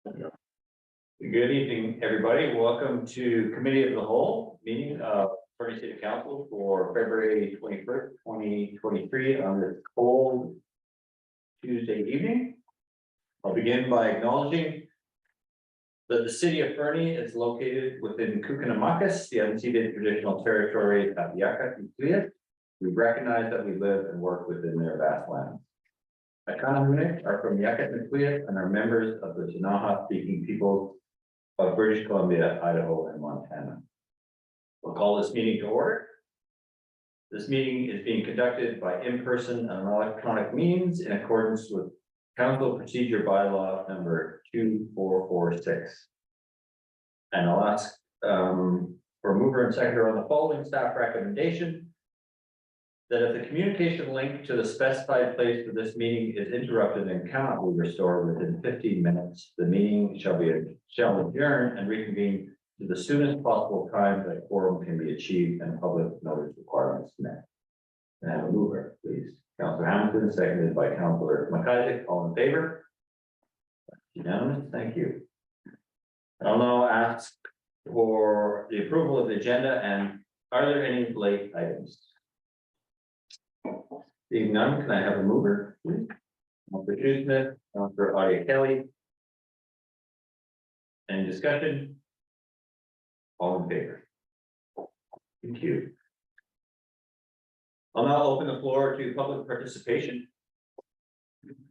Good evening, everybody. Welcome to Committee of the Whole meeting of Fernie City Council for February 21st, 2023 on this cold Tuesday evening. I'll begin by acknowledging that the city of Fernie is located within Kukanamakas, the unceded traditional territory of Yakat and Kliat. We recognize that we live and work within their vast lands. Akanamune are from Yakat and Kliat and are members of the Tanaha speaking peoples of British Columbia, Idaho, and Montana. We'll call this meeting to order. This meeting is being conducted by in-person and electronic means in accordance with Council Procedure Bylaw number 2446. And I'll ask for a mover and seconder on the following staff recommendation: that if the communication link to the specified place for this meeting is interrupted and cannot be restored within 15 minutes, the meeting shall adjourn and reconvene to the soonest possible time that quorum can be achieved and public notice requirements met. And I have a mover, please. Councillor Hamilton, seconded by Councillor McIsaac. All in favor? Unanimous. Thank you. I'll now ask for the approval of the agenda, and are there any late items? Seeing none, can I have a mover, please? Councillor Smith, Councillor Audia Kelly. Any discussion? All in favor? Thank you. I'll now open the floor to public participation.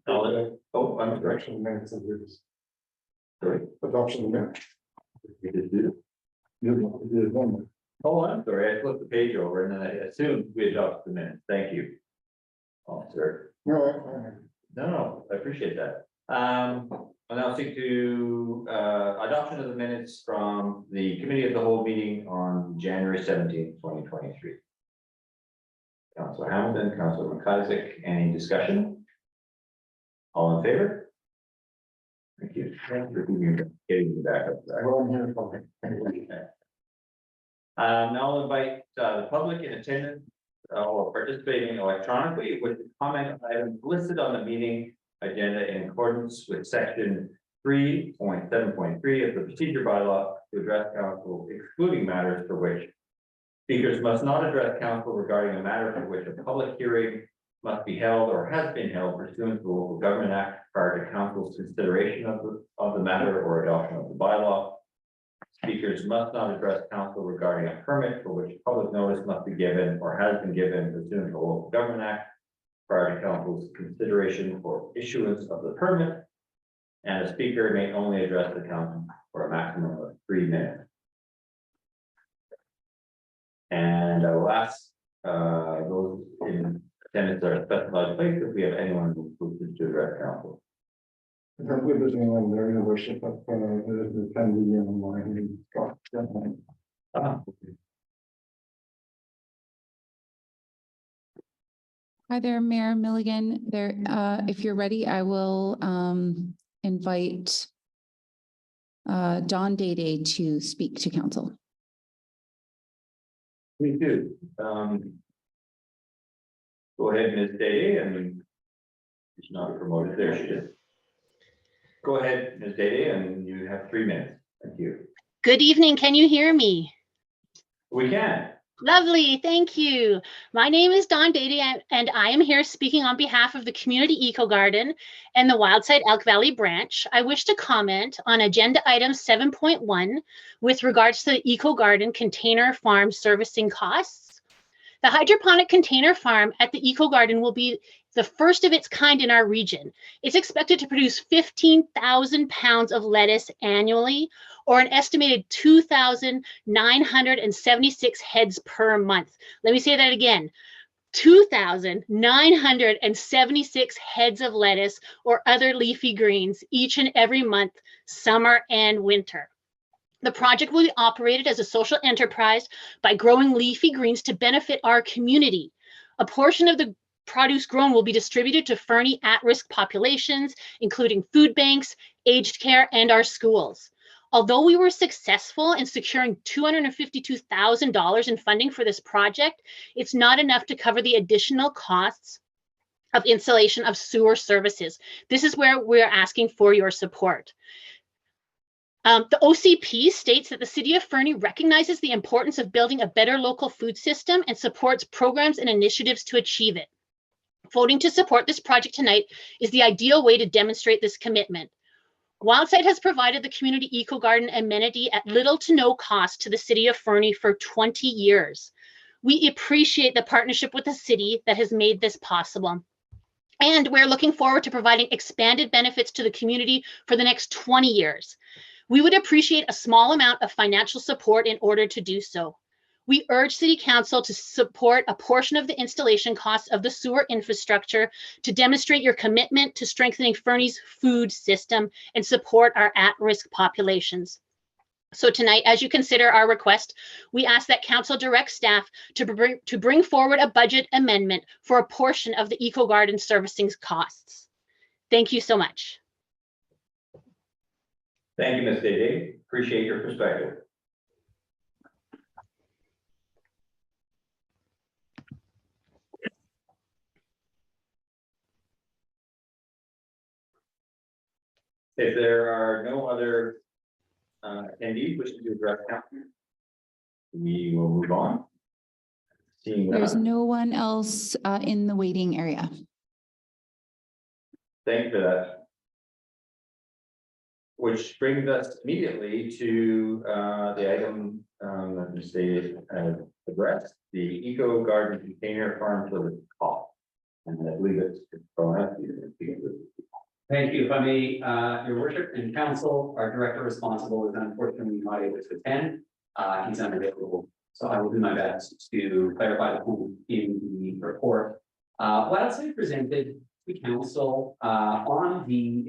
I'm Adoption of minutes of this. sorry. Adoption of minutes. We just did it. Oh, I'm sorry. I flipped the page over and then I assumed we adopted the minutes. Thank you. Officer. No, I appreciate that. I'll now speak to adoption of the minutes from the Committee of the Whole meeting on January 17th, 2023. Councillor Hamilton, Councillor McIsaac, any discussion? All in favor? Thank you. Thank you for getting me back up there. Well, I'm here for it. Now I'll invite the public in attendance or participating electronically with the comment items listed on the meeting agenda in accordance with section 3.7.3 of the procedure bylaw to address council, excluding matters for which speakers must not address council regarding a matter for which a public hearing must be held or has been held pursuant to the Local Government Act prior to council's consideration of the matter or adoption of the bylaw. Speakers must not address council regarding a permit for which public notice must be given or has been given pursuant to the Local Government Act prior to council's consideration for issuance of the permit. And a speaker may only address the council for a maximum of 3 minutes. And I will ask those in attendance at a specified place if we have anyone who wishes to address council. I'm visiting on their worship of the attendee online. Hi there, Mayor Milligan. There, if you're ready, I will invite Don Day to speak to council. Me too. Go ahead, Ms. Day, and she's not promoted. There she is. Go ahead, Ms. Day, and you have 3 minutes. Thank you. Good evening. Can you hear me? We can. Lovely. Thank you. My name is Dawn Dady, and I am here speaking on behalf of the Community Eco Garden and the Wildside Elk Valley Branch. I wish to comment on agenda item 7.1 with regards to the Eco Garden container farm servicing costs. The hydroponic container farm at the Eco Garden will be the first of its kind in our region. It's expected to produce 15,000 pounds of lettuce annually, or an estimated 2,976 heads per month. Let me say that again. 2,976 heads of lettuce or other leafy greens each and every month, summer and winter. The project will be operated as a social enterprise by growing leafy greens to benefit our community. A portion of the produce grown will be distributed to Fernie at-risk populations, including food banks, aged care, and our schools. Although we were successful in securing $252,000 in funding for this project, it's not enough to cover the additional costs of installation of sewer services. This is where we're asking for your support. The OCP states that the city of Fernie recognizes the importance of building a better local food system and supports programs and initiatives to achieve it. Voting to support this project tonight is the ideal way to demonstrate this commitment. Wildside has provided the community eco garden amenity at little to no cost to the city of Fernie for 20 years. We appreciate the partnership with the city that has made this possible. And we're looking forward to providing expanded benefits to the community for the next 20 years. We would appreciate a small amount of financial support in order to do so. We urge City Council to support a portion of the installation costs of the sewer infrastructure to demonstrate your commitment to strengthening Fernie's food system and support our at-risk populations. So tonight, as you consider our request, we ask that Council direct staff to bring forward a budget amendment for a portion of the Eco Garden servicing costs. Thank you so much. Thank you, Ms. Day. Appreciate your perspective. If there are no other attendees wishing to address council, we will move on. Seeing There's none, no one else in the waiting area. thank you for that. Which brings us immediately to the item that we stated addressed, the Eco Garden Container Farm Service call. And I believe it's going up. Thank you. If I may, your worship and council, our director responsible is unfortunately not able to attend. He's unavailable. So I will do my best to clarify the point in the report. What else I presented to council on the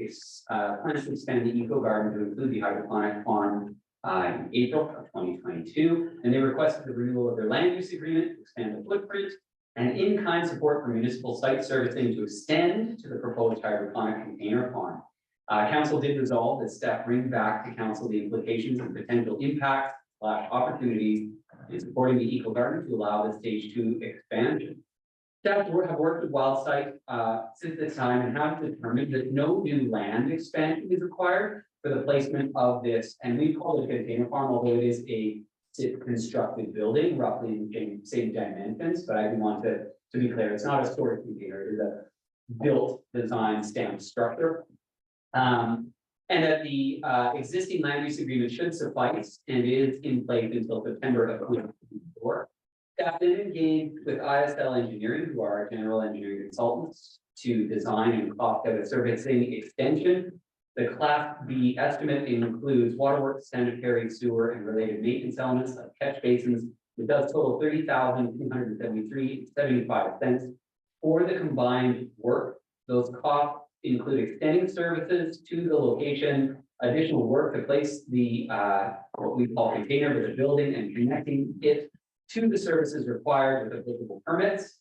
plans to expand the Eco Garden to include the hydroponic farm in April of 2022. And they requested the renewal of their land use agreement to expand the footprint and in-kind support for municipal site servicing to extend to the proposed hydroponic container farm. Council did resolve that staff bring back to council the implications and potential impacts / opportunities in supporting the Eco Garden to allow the stage 2 expansion. Staff have worked with Wildside since this time and have determined that no new land expansion is required for the placement of this, and we call it a container farm, although it is a constructed building, roughly in the same dimensions, but I do want to be clear, it's not a storage container, it is a built, design, stamped structure. And that the existing land use agreement should suffice and is in place until September of 2024. Staff then engaged with ISL Engineering, who are our general engineering consultants, to design and cost out a servicing extension. The Class B estimate includes waterworks, sanitary, sewer, and related maintenance elements like catch basins. It does total $30,273.75 for the combined work. Those costs include extending services to the location, additional work to place the what we call container with the building and connecting it to the services required with applicable permits.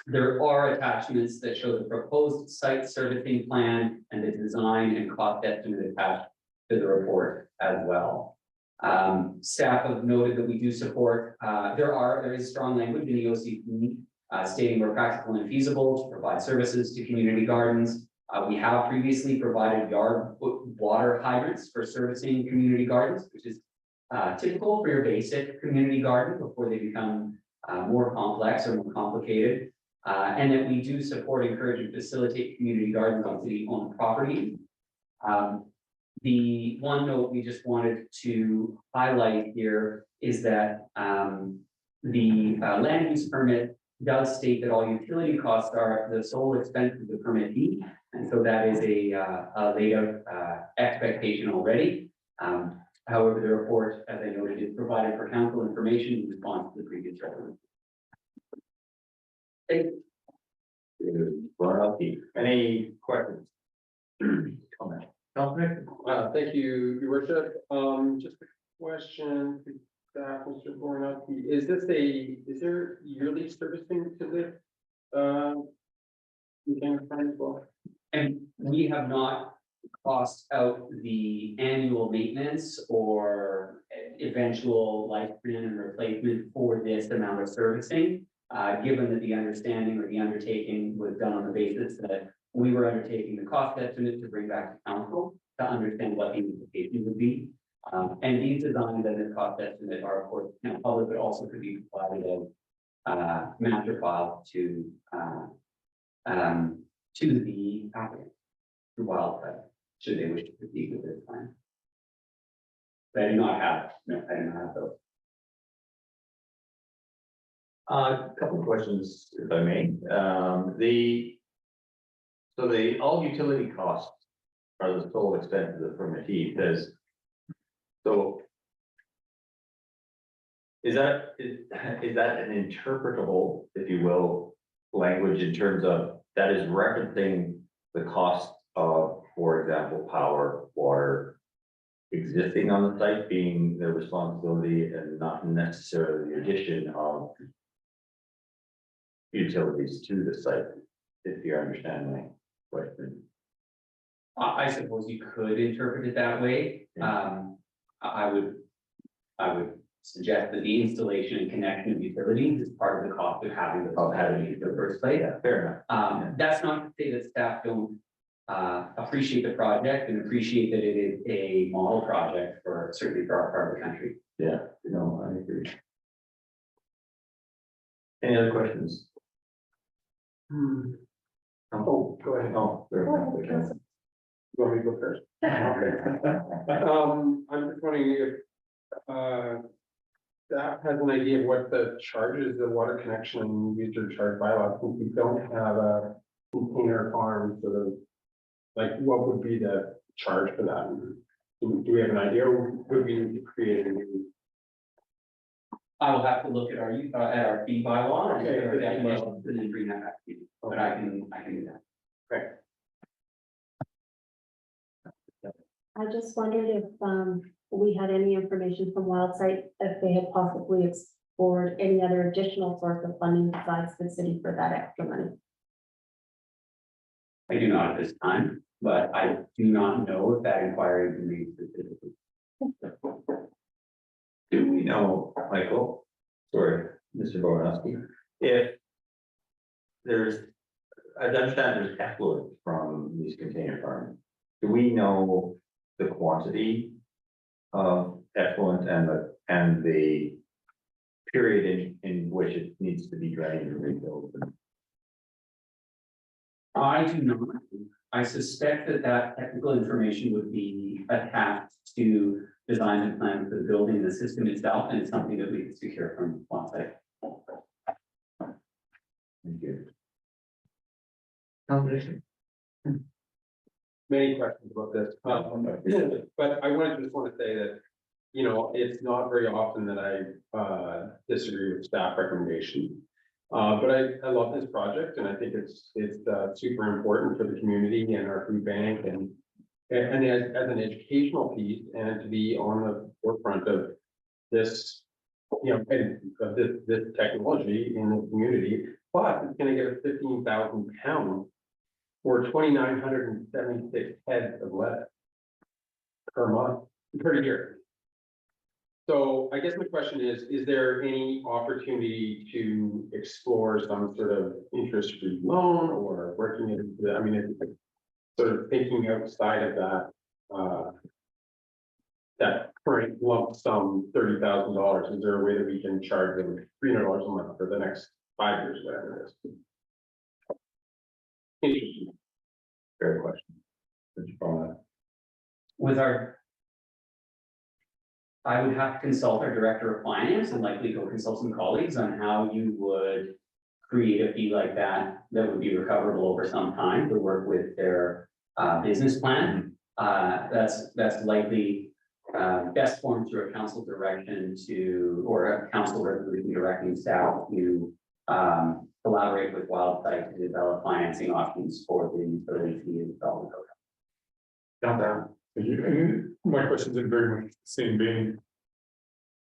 There are attachments that show the proposed site servicing plan and the design and cost estimate attached to the report as well. Staff have noted that we do support, there is strong language in the OCP stating where practical and feasible to provide services to community gardens. We have previously provided yard water hydrants for servicing community gardens, which is typical for your basic community garden before they become more complex or more complicated. And that we do support, encourage, and facilitate community gardens on city-owned property. The one note we just wanted to highlight here is that the land use permit does state that all utility costs are the sole expense of the permittee, and so that is a laid out expectation already. However, the report, as I noted, is provided for council information in response to the previous resolution. Any questions? Comment. Thank you, your worship. Just a question to staff, Mr. Bornowski. Is there yearly servicing to this? Container farm as well? And we have not cost out the annual maintenance or eventual lifespan and replacement for this amount of servicing, given that the understanding or the undertaking was done on the basis that we were undertaking the cost estimate to bring back to council. to understand what the implication would be. And these designs and this cost estimate are, of course, public, but also could be provided as master file to the applicant, to Wildlife, should they wish to proceed with this plan. But I do not have, no, I do not have those. Couple of questions, if I may. All utility costs are the sole expense of the permittee, because. So. Is that an interpretable, if you will, language in terms of that is referencing the cost of, for example, power, water, existing on the site being their responsibility and not necessarily the addition of utilities to the site, if you understand my question. I suppose you could interpret it that way. I would suggest that the installation and connection of utilities is part of the cost of having it in the first place. Yeah, fair enough. That's not to say that staff don't appreciate the project and appreciate that it is a model project for, certainly for our part of the country. Yeah, no, I agree. Any other questions? Oh, go ahead. Oh, there we go. You want me to go first? I'm just wondering if, staff has an idea of what the charges, the water connection and user charge bylaw, if we don't have a container farm, sort of, like, what would be the charge for that? Do we have an idea, or would we need to create a new? I will have to look at our fee bylaw and Okay, our good. definitions and then bring that back to you, but I can do that. I just wondered if we had any information from WildSite, if they had possibly explored any other additional source of funding besides the city for that extra money. I do not at this time, but I do not know if that inquiry has been made specifically. Do we know, Michael, sorry, Mr. Boranowski, if there's, I understand there's effluent from these container farms. Do we know the quantity of effluent and the period in which it needs to be drained and refilled? I do not. I suspect that technical information would be attached to design and plan for the building and the system itself, and it's something that we can secure from one site. Thank you. Many questions about this, but I just want to say that, you know, it's not very often that I disagree with staff recommendation. But I love this project, and I think it's super important for the community and our food bank and as an educational piece, and to be on the forefront of this, you know, and of this technology in the community. Plus, it's going to give us 15,000 pounds or 2,976 heads of lettuce per month, per year. So I guess my question is there any opportunity to explore some sort of interest-free loan or working into, I mean, it's sort of thinking outside of that, that current lump sum, $30,000, is there a way that we can charge them $300 a month for the next 5 years, whatever it is? Interesting. Fair question. Mr. Boranowski. With I would have to consult our director of finance and likely go consult some colleagues on how you would create a fee like that would be recoverable over some time to work with their business plan. That's likely best formed through a council direction or a council resolution directing staff to collaborate with WildSite to develop financing options for the utility fee and development. Down, down. And my question's in very much the same vein.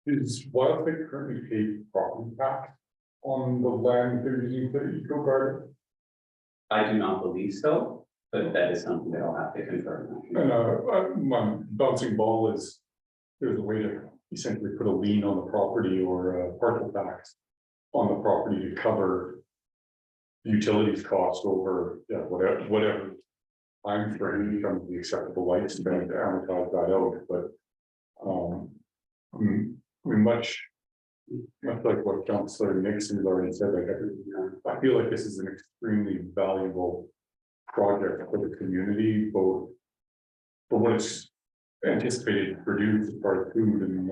Is WildSite currently paid property tax on the land they're using for eco garden? I do not believe so, but that is something that I'll have to confirm. And my bouncing ball is, there's a way to essentially put a lien on the property or a partial tax on the property to cover utilities cost over, whatever time frame from the acceptable lifespan to amortize that out, but. Much like what Councillor Nixon has already said, like, I feel like this is an extremely valuable project for the community, both for what it's anticipated to produce as far as food and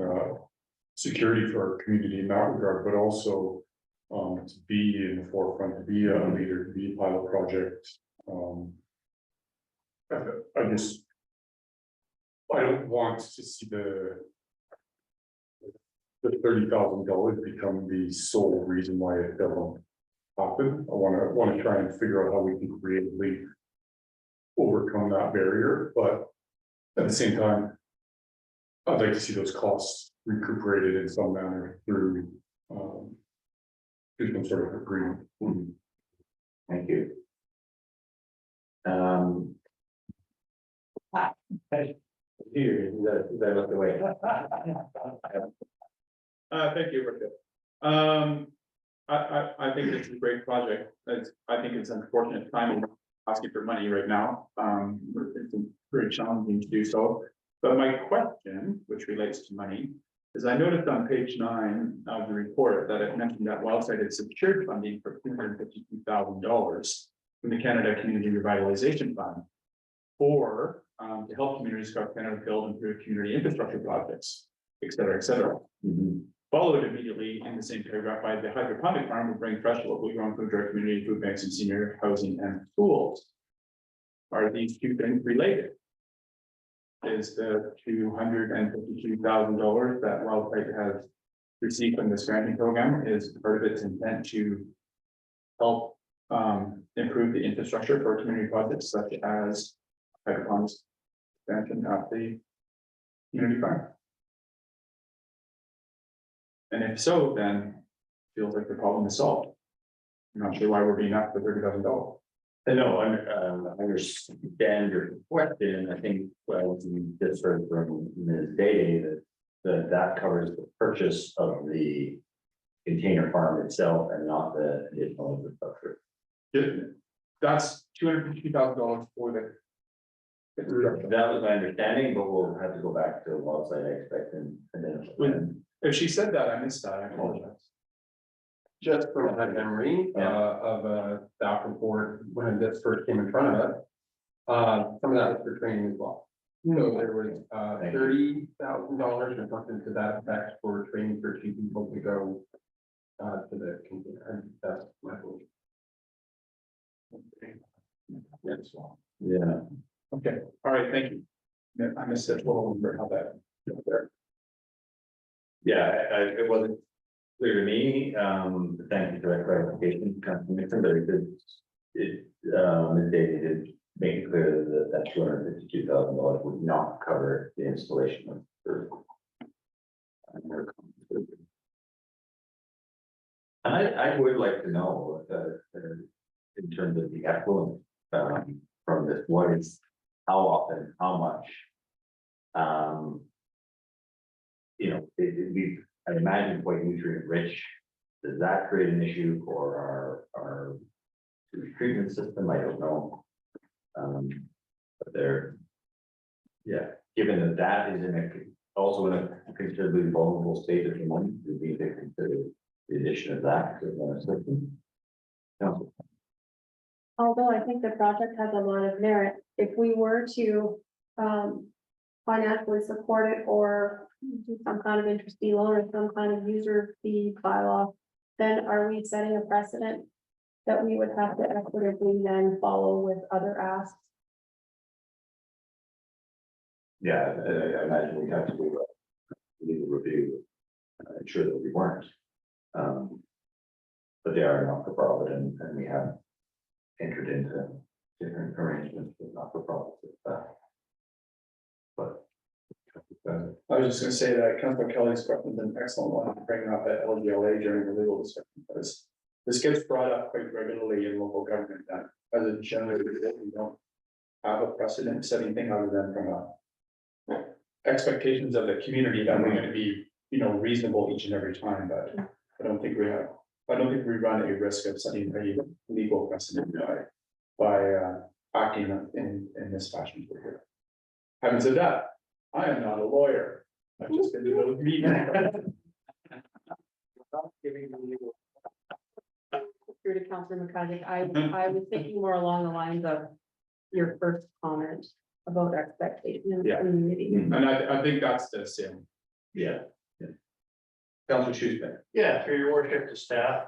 security for our community in that regard, but also to be in the forefront, to be a leader, to be a pilot project. I don't want to see the $30,000 become the sole reason why it doesn't happen. I want to try and figure out how we can creatively overcome that barrier, but at the same time, I'd like to see those costs recuperated in some manner through some sort of agreement. Thank you. Here, is that look away? Thank you, Rick. I think it's a great project. I think it's unfortunate timing asking for money right now. It's very challenging to do so. But my question, which relates to money, is I noticed on page 9 of the report that it mentioned that Wellsite had secured funding for $252,000 from the Canada Community Revitalization Fund for to help communities across Canada build and improve community infrastructure projects, et cetera, et cetera. Followed immediately in the same paragraph by the hydroponic farm will bring fresh locally grown food to our community, food banks and senior housing and schools. Are these two things related? Is the $252,000 that Wellsite has received from this granting program is part of its intent to help improve the infrastructure for community projects such as hydroponics expansion at the community farm? And if so, then it feels like the problem is solved. I'm not sure why we're being asked for $30,000. No, I understand your question. I think, well, we just heard from Ms. Day that covers the purchase of the container farm itself and not the additional infrastructure. That's $250,000 for the. That was my understanding, but we'll have to go back to the website, I expect, and then. If she said that, I missed that, I apologize. Just from my memory of a staff report when this first came in front of us, some of that was for training as well. So there was $30,000 or something to that effect for training for 2 people to go to the container. And that's my belief. Yes. Yeah. Okay, all right, thank you. Yeah, I missed it. We'll remember how that. There. Yeah, it wasn't clear to me. Thank you for that clarification, Councilman Nixon, but Ms. Daly did make it clear that $252,000 would not cover the installation of the. I would like to know in terms of the effluent from this, what is, how often, how much? You know, I imagine quite nutrient rich. Does that create an issue for our treatment system? I don't know. But there, yeah, given that is also in a considerably vulnerable state at the moment, we need to consider the addition of that to the system. Council. Although I think the project has a lot of merit, if we were to financially support it or do some kind of interest-free loan or some kind of user fee bylaw, then are we setting a precedent that we would have to equitably then follow with other asks? Yeah, I imagine we have to do a legal review, ensure that we weren't. But they are not for profit, and we have entered into different arrangements with not for profit. But I was just going to say that Councilor Kelly's question is an excellent one to bring up at LGLA during the legal discussion, because this gets brought up quite regularly in local government that as a general rule, we don't have a precedent setting thing other than from expectations of the community that we're going to be, reasonable each and every time, but I don't think we run a risk of setting a legal precedent by acting in this fashion here. Having said that, I am not a lawyer. I've just been to those meetings. Through to Councilor McCuddick, I was thinking more along the lines of your first comment about expectation in the Yeah. community. And I think that's the same. Yeah. Councilor Schuster. Yeah, through your worship to staff,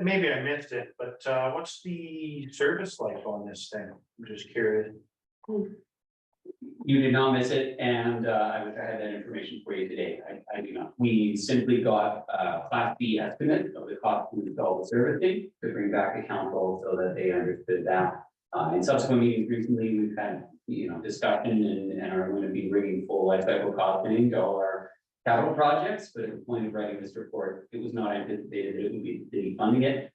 maybe I missed it, but what's the service like on this thing? I'm just curious. You did not miss it, and I wish I had that information for you today. I do not. We simply got a Class B estimate of the cost to install the servicing to bring back to council so that they understood that. In subsequent meetings recently, we've had, discussion and are going to be bringing full life cycle costing to all our capital projects, but at the point of writing this report, it was not anticipated that it would be city funding it,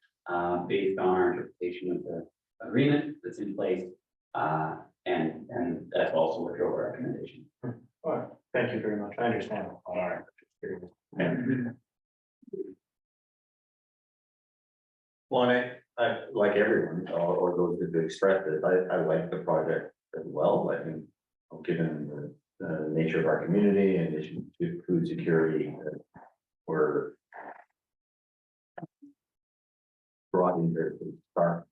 based on our interpretation of the agreement that's in place. And that's also what drove our recommendation. All right, thank you very much. I understand. All right. Well, I like everyone, or those that expressed it, I like the project as well. I think, given the nature of our community and issue to food security, we're brought into the stark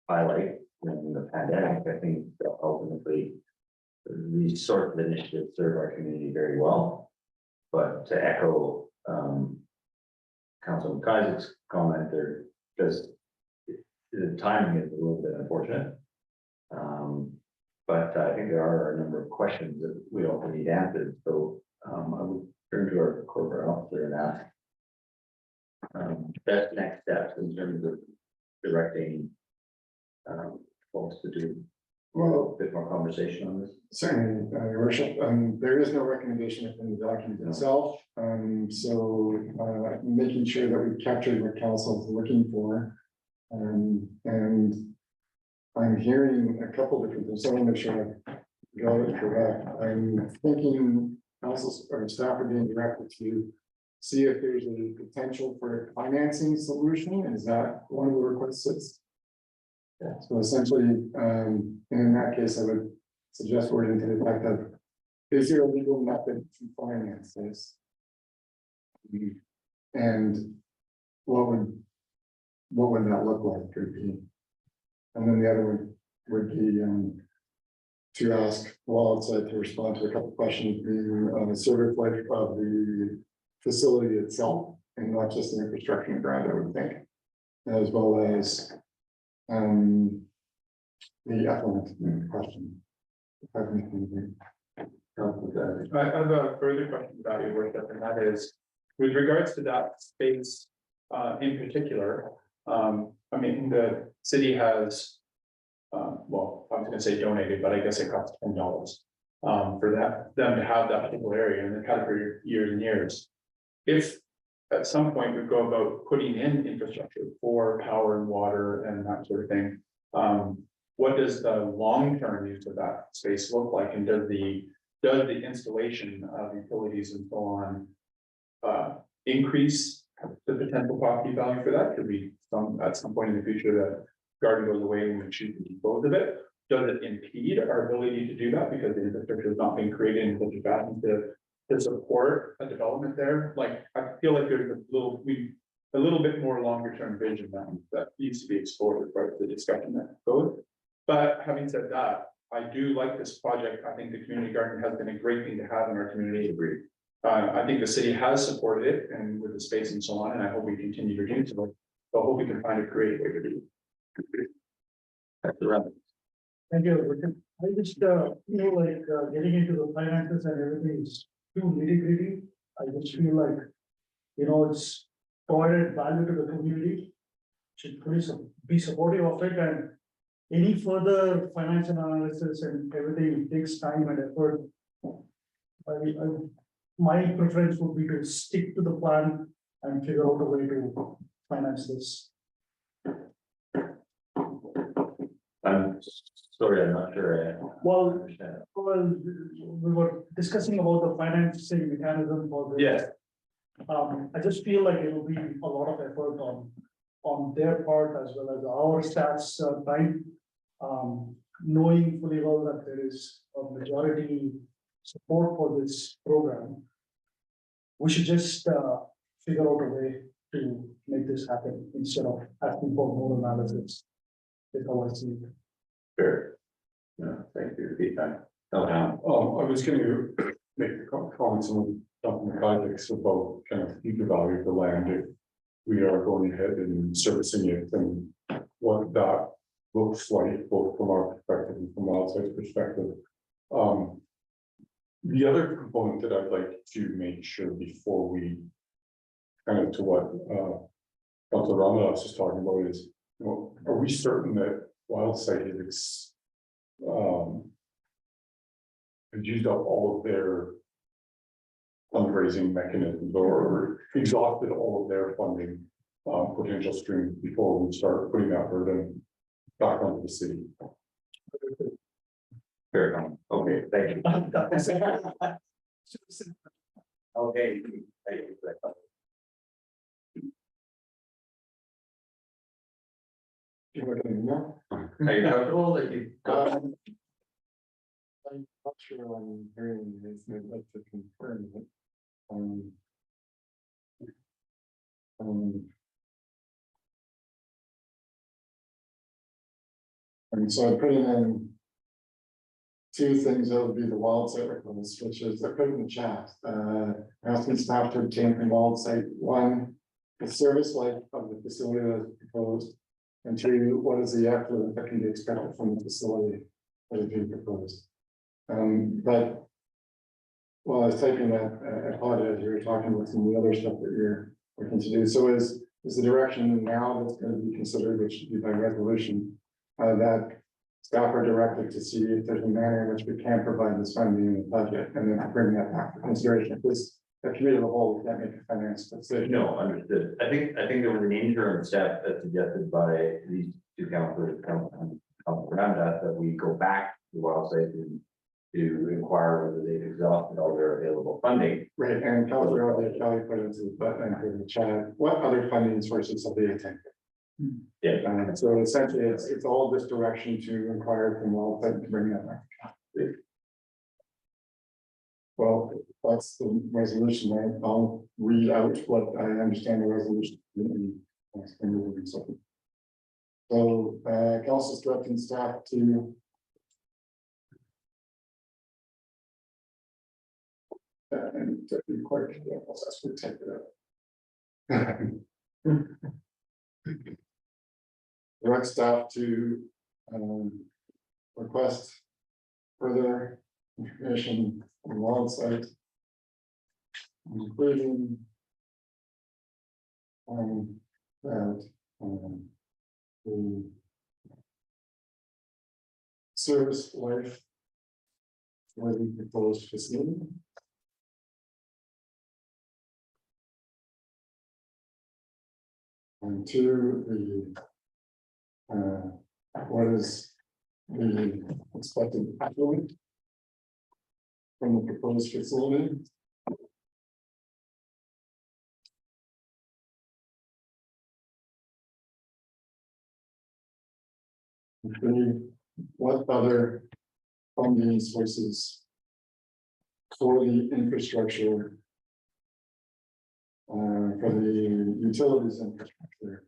highlight in the pandemic. I think that ultimately these sorts of initiatives serve our community very well. But to echo Councilman Kaiser's comment there, just the timing is a little bit unfortunate. But I think there are a number of questions that we also need answered. So I would turn to our corporate officer and ask best next steps in terms of directing folks to do a bit more conversation on this. Certainly, Your Worship, there is no recommendation in the document itself, so making sure that we captured what council is looking for. And I'm hearing a couple different things, so I want to make sure I got it correct. I'm thinking council or staff are being directed to see if there's a potential for a financing solution. Is that one of the requests? Yeah. So essentially, in that case, I would suggest wording to the fact that is there a legal method to finance this? And what would that look like? Could be, and then the other one would be to ask Law outside to respond to a couple of questions, being sort of like of the facility itself, and not just the infrastructure and ground, I would think, as well as the effluent question. I have a further question about your worship, and that is with regards to that space in particular. I mean, the city has, well, I was going to say donated, but I guess it costs $10 for them to have that particular area, and they've had it for years and years. If at some point we go about putting in infrastructure for power and water and that sort of thing, what does the long-term use of that space look like, and does the installation of utilities and so on increase the potential property value for that? Could be at some point in the future that garden goes away and we choose to dispose of it. Does it impede our ability to do that because the infrastructure has not been created in such a fashion to support a development there? Like, I feel like there's a little bit more longer term vision that needs to be explored as part of the discussion that goes. But having said that, I do like this project. I think the community garden has been a great thing to have in our community. Agree. I think the city has supported it and with the space and so on, and I hope we continue to do so. So I hope we can find a creative way to do it. That's the rub. Thank you. I just, getting into the finances and everything is too nitty-gritty. I just feel like, it's provided value to the community. Should please be supportive of it, and any further financial analysis and everything takes time and effort. My preference would be to stick to the plan and figure out a way to finance this. I'm sorry, I'm not sure. I Well, understand. we were discussing about the financing mechanism for this. Yes. I just feel like it will be a lot of effort on on their part as well as our staff's time. Knowing fully well that there is a majority support for this program. We should just figure out a way to make this happen instead of asking for more analysis. Is how I see it. Fair. No, thank you for your feedback. Oh, I was gonna make a comments on the projects about kind of future value of the land if we are going ahead and servicing it and what that looks like, both from our perspective and from outside perspective. The other component that I'd like to make sure before we kind of to what Dr. Ramadas is talking about is, you know, are we certain that Wild Site is have used up all of their fundraising mechanisms or exhausted all of their funding potential streams before we start putting that burden back onto the city? fair comment. Okay, thank you. Okay. Thank you for that. You know what I mean, no? Are you comfortable that you? I'm not sure I'm hearing this, I'd like to confirm it. And so I put in two things that would be the wild site request, which is I put in the chat, asking staff to obtain from wild site, one, the service life of the facility that is proposed, and two, what is the effluent that can be expected from the facility that is being proposed. But while I was typing that, I apologize, you were talking about some of the other stuff that you're looking to do. So is the direction now that's going to be considered, which should be by resolution, that staff are directed to see if there's a manner in which we can provide this funding in the budget and then bring that back for consideration. Because the committee of the whole, we can't make a finance decision. No, understood. I think there was an interim step that's suggested by these two councilors, around us, that we go back to Wild Site to inquire whether they've exhausted all their available funding. Right, and Kelly put into the button for the chat, what other funding sources have they attended? Yeah. So essentially, it's all this direction to inquire from Wild Site to bring that back. Well, that's the resolution, right? I'll read out what I understand the resolution. So, council's directing staff to and to be quite careful, that's what take it up. Direct staff to request further information on Wild Site, including that the service life for the proposed facility. And two, what is the expected effluent from the proposed facility? And three, what other funding sources for the infrastructure for the utilities infrastructure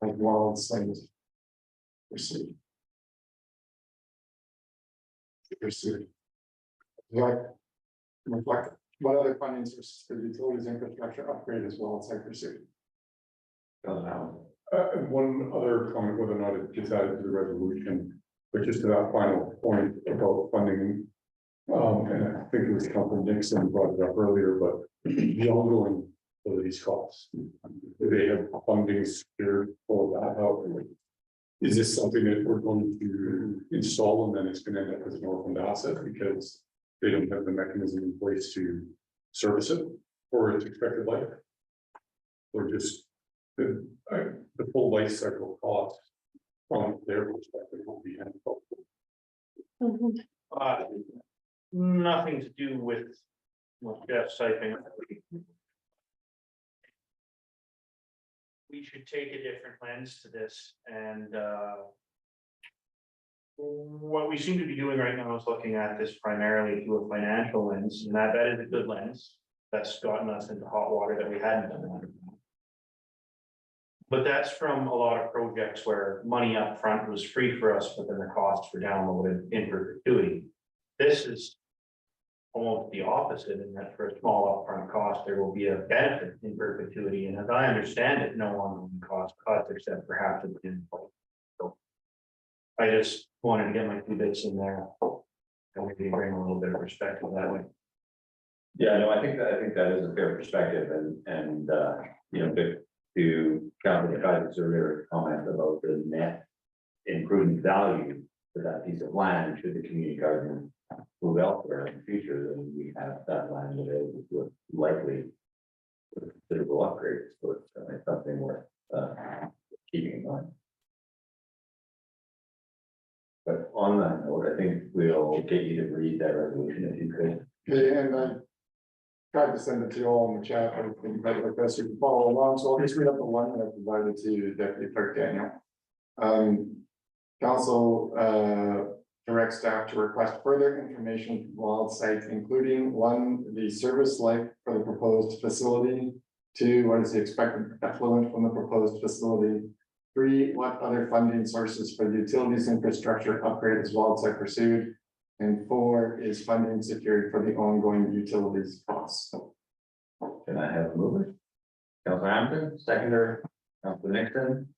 like Wild Site pursuit. Reflect what other funding sources for the utilities infrastructure upgrade as Wild Site pursuit. One other comment, whether or not it gets added to the resolution, but just to that final point about funding. And I think it was Councilor Nixon brought it up earlier, but the ongoing facilities costs. They have funding secured for that. How is this something that we're going to install and then it's going to end up as an orphaned asset because they don't have the mechanism in place to service it for its expected life? Or just the full life cycle cost from their perspective will be handled. Nothing to do with what Jeff's typing. We should take a different lens to this and, what we seem to be doing right now is looking at this primarily through a financial lens, and that is a good lens. That's gotten us into hot water that we hadn't done. But that's from a lot of projects where money up front was free for us, but then the costs were downloaded in perpetuity. This is almost the opposite, in that for a small upfront cost, there will be a benefit in perpetuity, and as I understand it, no ongoing cost cuts except perhaps at the end. So I just wanted to get my 2 bits in there. And maybe bring a little bit of perspective that way. Yeah, no, I think that is a fair perspective and, you know, to Councilor Kaiser's earlier comment about the net improving value for that piece of land, should the community garden move elsewhere in the future, then we have that land available to us, likely with considerable upgrades, so it's something worth keeping in mind. But on that note, I think we'll get you to read that resolution if you could. Okay, and I tried to send it to you all in the chat, I think that like this, you can follow along, so I'll just read up the one that I provided to Deputy Clerk Daniel. Council directs staff to request further information from wild sites, including 1, the service life for the proposed facility, 2, what is the expected effluent from the proposed facility, 3, what other funding sources for the utilities infrastructure upgrade is wild site pursued, and 4, is funding secured for the ongoing utilities costs. Can I have a mover? Councilor Hampton, seconder, Councilor Nixon.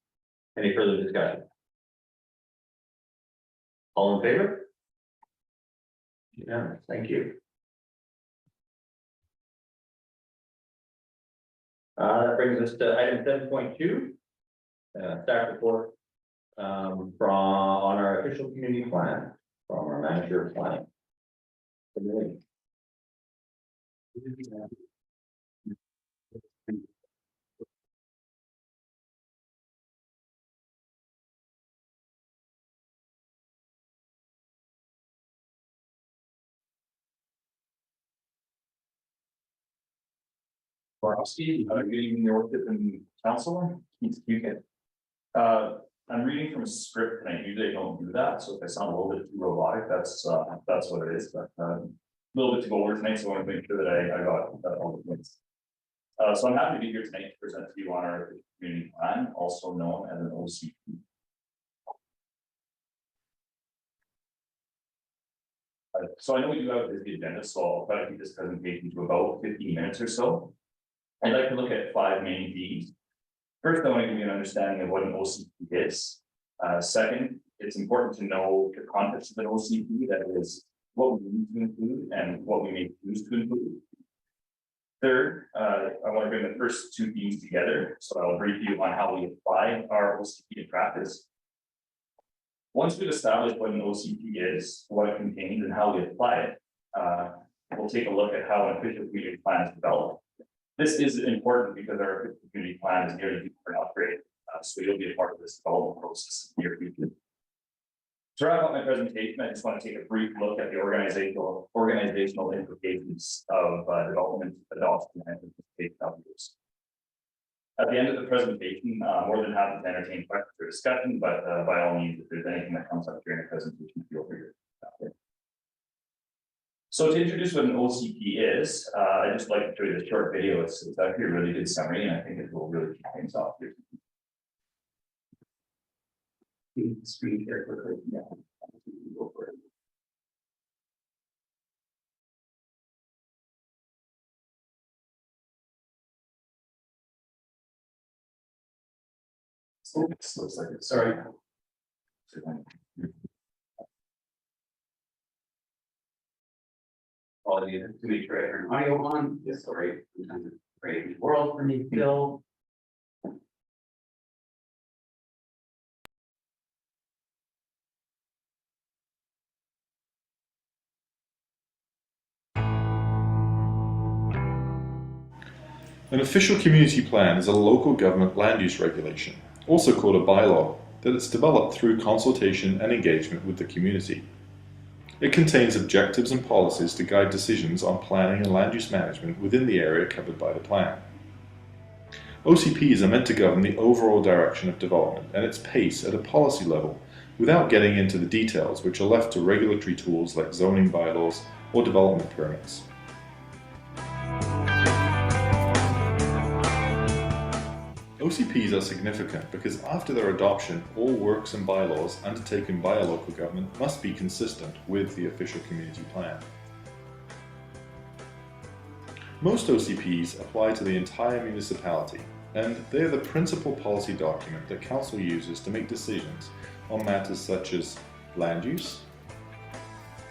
Any further discussion? All in favor? Yeah, thank you. That brings us to item 7.2. Staff report on our official community plan from our manager of planning. Borowski, good evening, your worship and council. You can. I'm reading from a script and I usually don't do that, so if I sound a little bit too robotic, that's what it is, but a little bit to go over tonight, so I want to make sure that I got all the points. So I'm happy to be here tonight to present to you on our community plan, also known as an OCP. So I know we do have a busy agenda, so I'll try to keep this presentation to about 15 minutes or so. I'd like to look at 5 main themes. First, I want to give you an understanding of what an OCP is. Second, it's important to know the context of an OCP, that is, what we need to include and what we may choose to include. Third, I want to bring the first 2 themes together, so I'll brief you on how we apply our OCP in practice. Once we've established what an OCP is, what it contains, and how we apply it, we'll take a look at how an official community plan is developed. This is important because our official community plan is nearly due for an upgrade, so you'll be a part of this development process in the near future. To wrap up my presentation, I just want to take a brief look at the organizational implications of development, adoption, and implementation of these. At the end of the presentation, more than happy to entertain questions or discussion, but by all means, if there's anything that comes up during the presentation, feel free to. So to introduce what an OCP is, I just like to show you the short video. It's actually a really good summary, and I think it will really kick things off here. Screen share quickly. Yeah. Go for it. So this looks like it. Sorry. Quality to make sure I turn audio on. Yes, sorry. Great world for me, Bill. An official community plan is a local government land use regulation, also called a bylaw, that is developed through consultation and engagement with the community. It contains objectives and policies to guide decisions on planning and land use management within the area covered by the plan. OCPs are meant to govern the overall direction of development and its pace at a policy level, without getting into the details which are left to regulatory tools like zoning bylaws or development permits. OCPs are significant because after their adoption, all works and bylaws undertaken by a local government must be consistent with the official community plan. Most OCPs apply to the entire municipality, and they are the principal policy document that Council uses to make decisions on matters such as land use,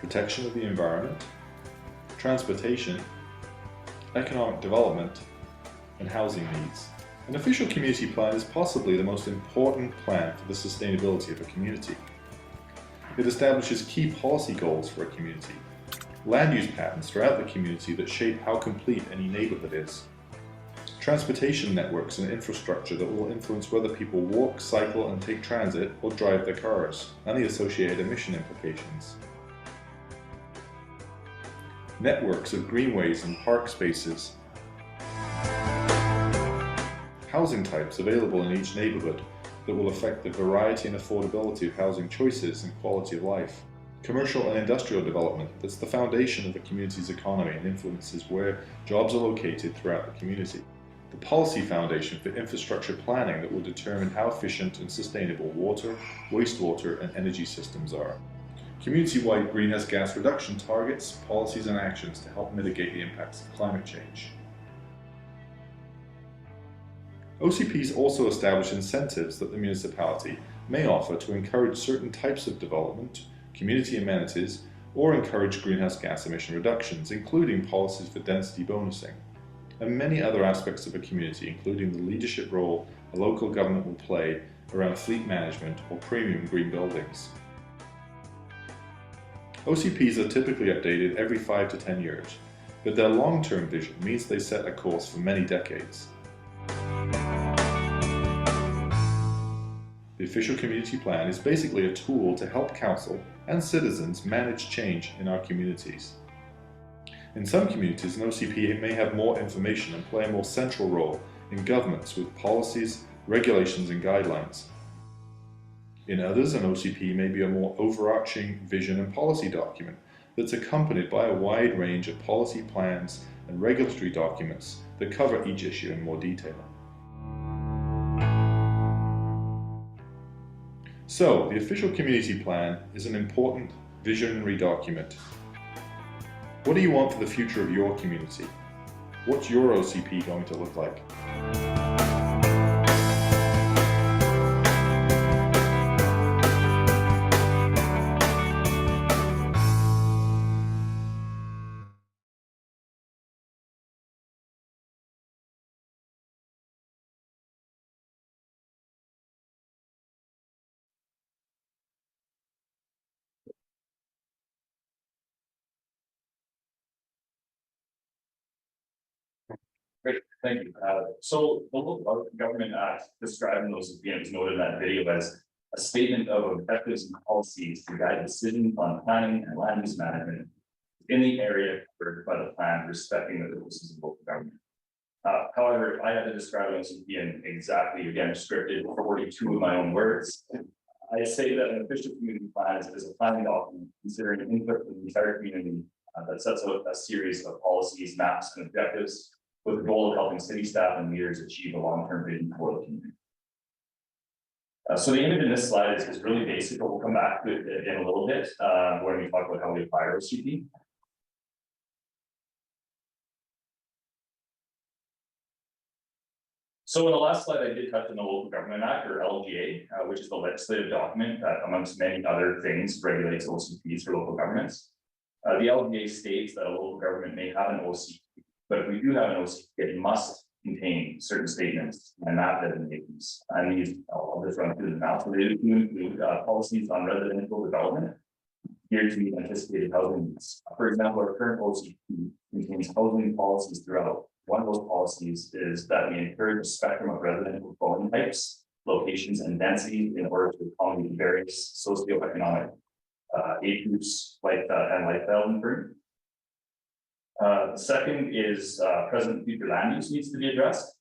protection of the environment, transportation, economic development, and housing needs. An official community plan is possibly the most important plan for the sustainability of a community. It establishes key policy goals for a community, land use patterns throughout the community that shape how complete any neighborhood is, transportation networks and infrastructure that will influence whether people walk, cycle, and take transit or drive their cars, and the associated emission implications. Networks of greenways and park spaces. Housing types available in each neighborhood that will affect the variety and affordability of housing choices and quality of life. Commercial and industrial development that's the foundation of a community's economy and influences where jobs are located throughout the community. The policy foundation for infrastructure planning that will determine how efficient and sustainable water, wastewater, and energy systems are. Community-wide greenhouse gas reduction targets, policies, and actions to help mitigate the impacts of climate change. OCPs also establish incentives that the municipality may offer to encourage certain types of development, community amenities, or encourage greenhouse gas emission reductions, including policies for density bonusing, and many other aspects of a community, including the leadership role a local government will play around fleet management or premium green buildings. OCPs are typically updated every 5 to 10 years, but their long-term vision means they set a course for many decades. The official community plan is basically a tool to help council and citizens manage change in our communities. In some communities, an OCP may have more information and play a more central role in governments with policies, regulations, and guidelines. In others, an OCP may be a more overarching vision and policy document that's accompanied by a wide range of policy plans and regulatory documents that cover each issue in more detail. So, the official community plan is an important visionary document. What do you want for the future of your community? What's your OCP going to look like? Great, thank you. So the local government act describing those OCPs noted in that video as a statement of objectives and policies to guide decisions on planning and land use management in the area covered by the plan, respecting the purposes of local government. However, if I had to describe an OCP in exactly, again, scripted 42 of my own words, I say that an official community plan is a planning document considering input from the entire community that sets out a series of policies, maps, and objectives with the goal of helping city staff and leaders achieve a long-term vision for the community. So the image in this slide is really basic, but we'll come back to it in a little bit when we talk about how we apply our OCP. So in the last slide, I did touch on the Local Government Act, or LGA, which is the legislative document that, amongst many other things, regulates OCPs for local governments. The LGA states that a local government may have an OCP, but if we do have an OCP, it must contain certain statements and map designations. And these, I'll just run through them now. So they include policies on residential development geared to meet anticipated housing needs. For example, our current OCP contains housing policies throughout. One of those policies is that we encourage a spectrum of residential dwelling types, locations, and density in order to accommodate various socioeconomic age groups like and lifestyle improvement. The second is present and future land use needs to be addressed.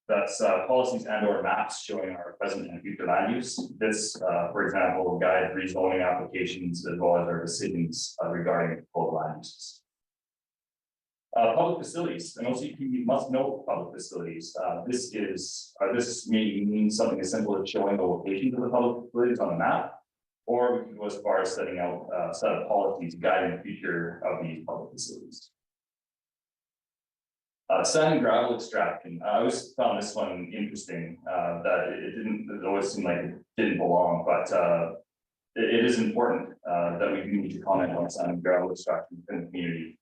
That's policies and or maps showing our present and future land use. This, for example, will guide rezoning applications as well as our decisions regarding full land uses. Public facilities, an OCP must know public facilities. This may mean something as simple as showing the locations of the public facilities on the map, or we can go as far as setting out a set of policies guiding the future of these public facilities. Sand and gravel extraction. I always found this one interesting, that it always seemed like it didn't belong, but it is important that we do need to comment on sand and gravel extraction in the community.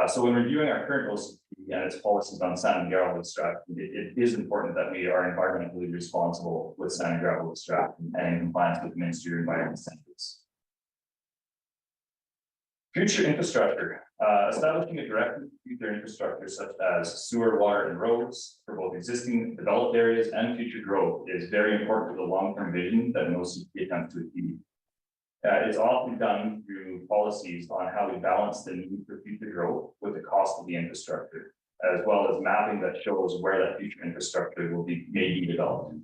So when reviewing our current OCP and its policies on sand and gravel extraction, it is important that we are environmentally responsible with sand and gravel extraction and in compliance with Ministry of Environment standards. Future infrastructure, establishing a direct future infrastructure such as sewer, water, and roads for both existing developed areas and future growth is very important to the long-term vision that an OCP attempts to achieve. It's often done through policies on how we balance the need for future growth with the cost of the infrastructure, as well as mapping that shows where that future infrastructure may be developed.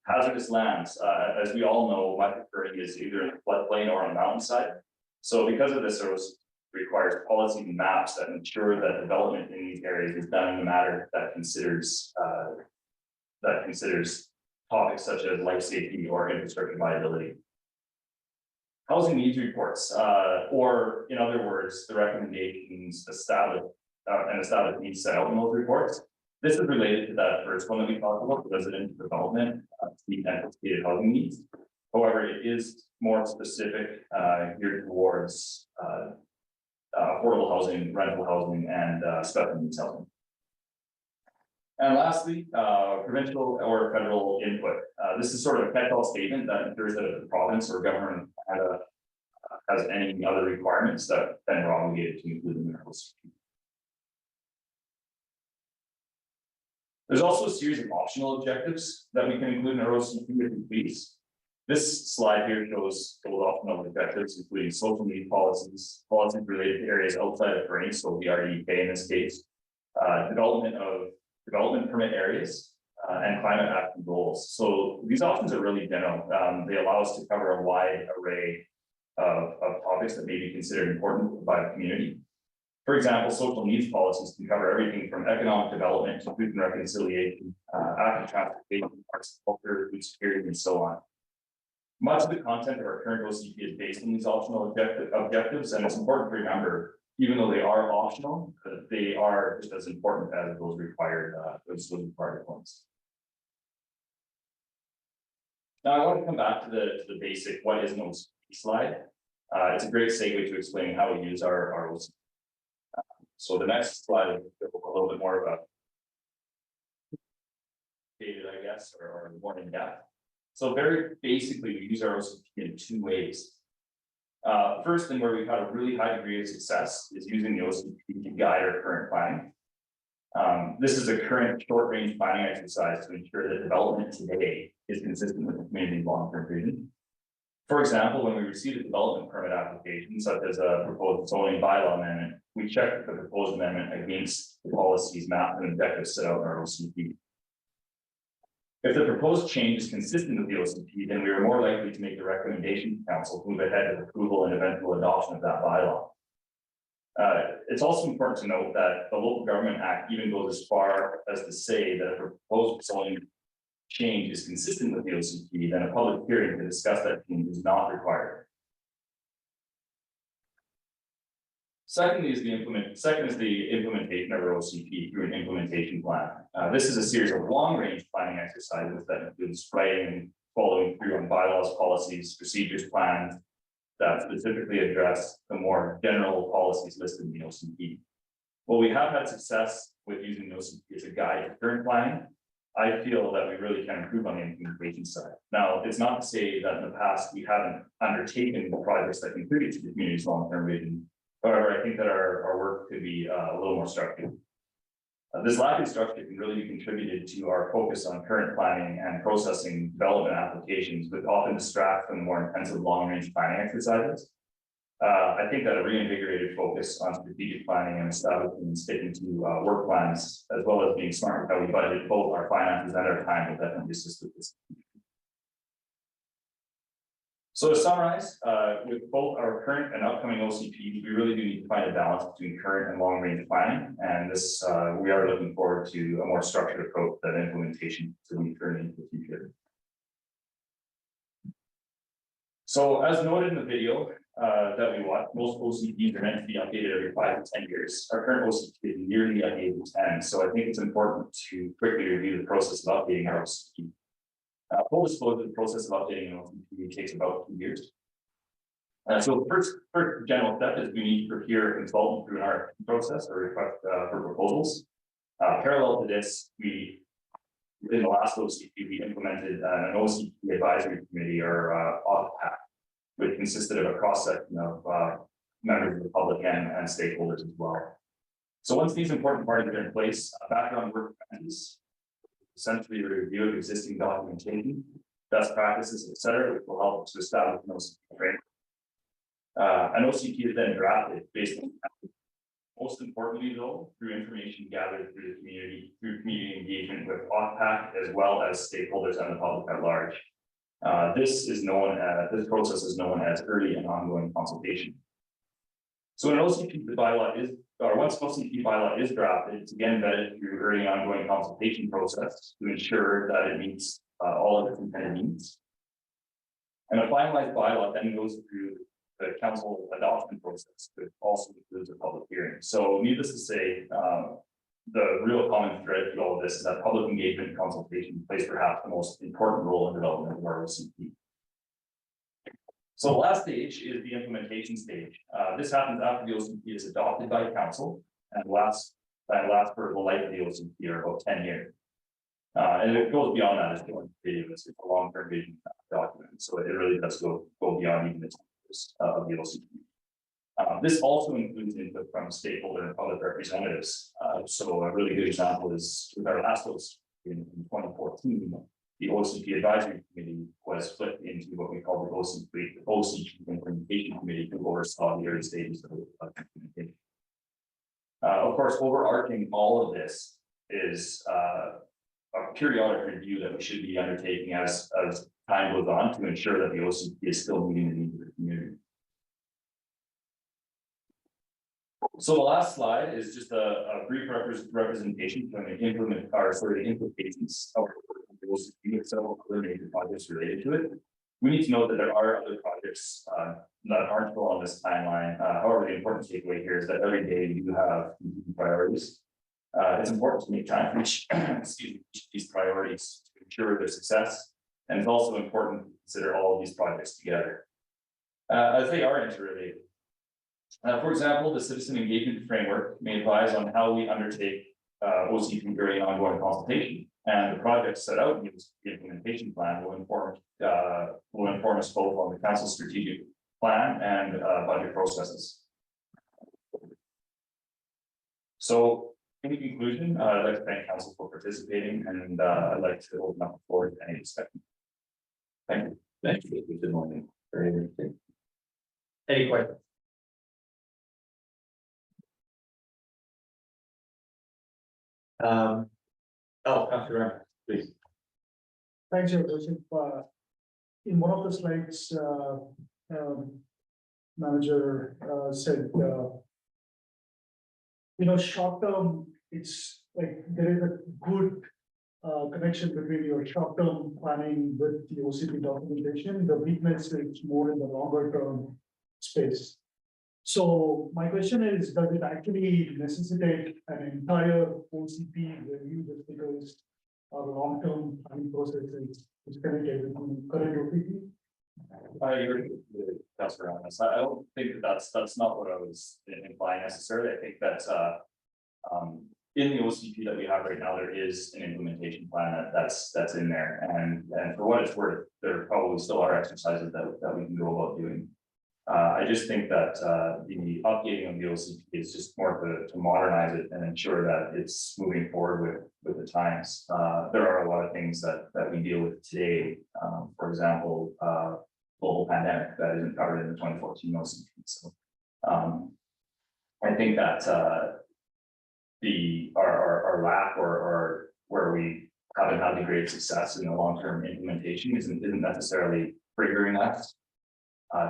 Hazardous lands, as we all know, much of Fernie is either in a floodplain or on a mountainside. So because of this, it requires policy and maps that ensure that development in these areas is done in a manner that considers topics such as life safety or infrastructure viability. Housing needs reports, or in other words, the recommendations established needs set out in those reports. This is related to that first one that we talked about, residential development to meet anticipated housing needs. However, it is more specific geared towards affordable housing, rental housing, and special needs housing. And lastly, provincial or federal input. This is sort of a catch-all statement that ensures that if the province or government has any other requirements that then are obligated to include in their OCP. There's also a series of optional objectives that we can include in our OCP if we please. This slide here shows those optional objectives, including social need policies, policies related to areas outside of Fernie, so VRDK in this case, development permit areas, and climate action goals. So these options are really general. They allow us to cover a wide array of topics that may be considered important by the community. For example, social needs policies can cover everything from economic development to food and reconciliation, active transportation, arts, culture, food security, and so on. Much of the content of our current OCP is based on these optional objectives, and it's important to remember, even though they are optional, they are just as important as those required ones. Now, I want to come back to the basic what is an OCP slide. It's a great segue to explaining how we use our OCP. So the next slide is a little bit more about data, I guess, or more in depth. So very basically, we use our OCP in two ways. First, and where we've had a really high degree of success, is using the OCP to guide our current planning. This is a current short-range planning exercise to ensure that development today is consistent with the community's long-term vision. For example, when we receive a development permit application, such as a proposed zoning bylaw amendment, we check the proposed amendment against the policies, map, and objectives set out in our OCP. If the proposed change is consistent with the OCP, then we are more likely to make the recommendation to council to move ahead with approval and eventual adoption of that bylaw. It's also important to note that the Local Government Act even goes as far as to say that if a proposed zoning change is consistent with the OCP, then a public hearing to discuss that change is not required. Second is the implementation of our OCP through an implementation plan. This is a series of long-range planning exercises that includes writing and following through on bylaws, policies, procedures, plans that specifically address the more general policies listed in the OCP. While we have had success with using the OCP as a guide to current planning, I feel that we really can improve on the implementation side. Now, it's not to say that in the past we haven't undertaken the projects that contribute to the community's long-term vision. However, I think that our work could be a little more structured. This lack of structure can really be contributed to our focus on current planning and processing development applications, which often distract from the more intensive long-range planning exercises. I think that a reinvigorated focus on strategic planning and establishing and sticking to work plans, as well as being smart with how we budget both our finances and our time, will definitely assist with this. So to summarize, with both our current and upcoming OCPs, we really do need to find a balance between current and long-range planning. And this, we are looking forward to a more structured approach to that implementation to meet Fernie into the future. So as noted in the video that we watched, most OCPs are meant to be updated every 5 to 10 years. Our current OCP is nearly at age 10, so I think it's important to quickly review the process of updating our OCP. Full disclosure, the process of updating an OCP takes about 2 years. So the first general step is we need to procure a consultant through an RFP process or request for proposals. Parallel to this, in the last OCP, we implemented an OCP advisory committee or OPPAC, which consisted of a cross-section of members of the public and stakeholders as well. So once these important parties are in place, background work commences. Essentially a review of existing documentation, best practices, etc., which will help to establish an OCP framework. An OCP is then drafted based on, most importantly though, through information gathered through the community, through community engagement with OPPAC, as well as stakeholders and the public at large. This process is known as early and ongoing consultation. So an OCP bylaw is, or once OCP bylaw is drafted, it's again vetted through early ongoing consultation process to ensure that it meets all of its intended needs. And a finalized bylaw then goes through the council adoption process, which also includes a public hearing. So needless to say, the real common thread through all of this is that public engagement and consultation plays perhaps the most important role in development of our OCP. So the last stage is the implementation stage. This happens after the OCP is adopted by council and lasts for the life of the OCP, or about 10 years. And it goes beyond that as well. It's a long-term vision document, so it really does go beyond even the 10 years of the OCP. This also includes input from stakeholder and public representatives. So a really good example is with our last OCP in 2014. The OCP advisory committee was split into what we call the OCP implementation committee, who oversaw the early stages of implementation. Of course, overarching all of this is a periodic review that we should be undertaking as time goes on to ensure that the OCP is still meeting the needs of the community. So the last slide is just a brief representation from the implications of several other major projects related to it. We need to know that there are other projects that aren't still on this timeline. However, the important takeaway here is that every day we do have priorities. It's important to make time for each of these priorities to ensure their success. And it's also important to consider all of these projects together as they are interrelated. For example, the citizen engagement framework may advise on how we undertake OCP during ongoing consultation, and the projects set out in the implementation plan will inform us both on the council's strategic plan and budget processes. So, in conclusion, I'd like to thank council for participating, and I'd like to open up the floor to any discussion. Thank you. Thank you. Good morning. Very interesting. Any questions? Councilor, please. Thanks, Your Worship. In one of the slides, manager said, short term, it's like there is a good connection between your short term planning with the OCP documentation. The weakness is more in the longer term space. So my question is, does it actually necessitate an entire OCP review just because our long-term planning process is connected with the current OCP? I agree with Councilor on this. I don't think that's not what I was implying necessarily. I think that in the OCP that we have right now, there is an implementation plan that's in there, and for what it's worth, there probably still are exercises that we can go about doing. I just think that the updating of the OCP is just more to modernize it and ensure that it's moving forward with the times. There are a lot of things that we deal with today. For example, global pandemic that isn't covered in the 2014 OCP. So I think that our lack or where we haven't had the great success in the long-term implementation isn't necessarily triggering us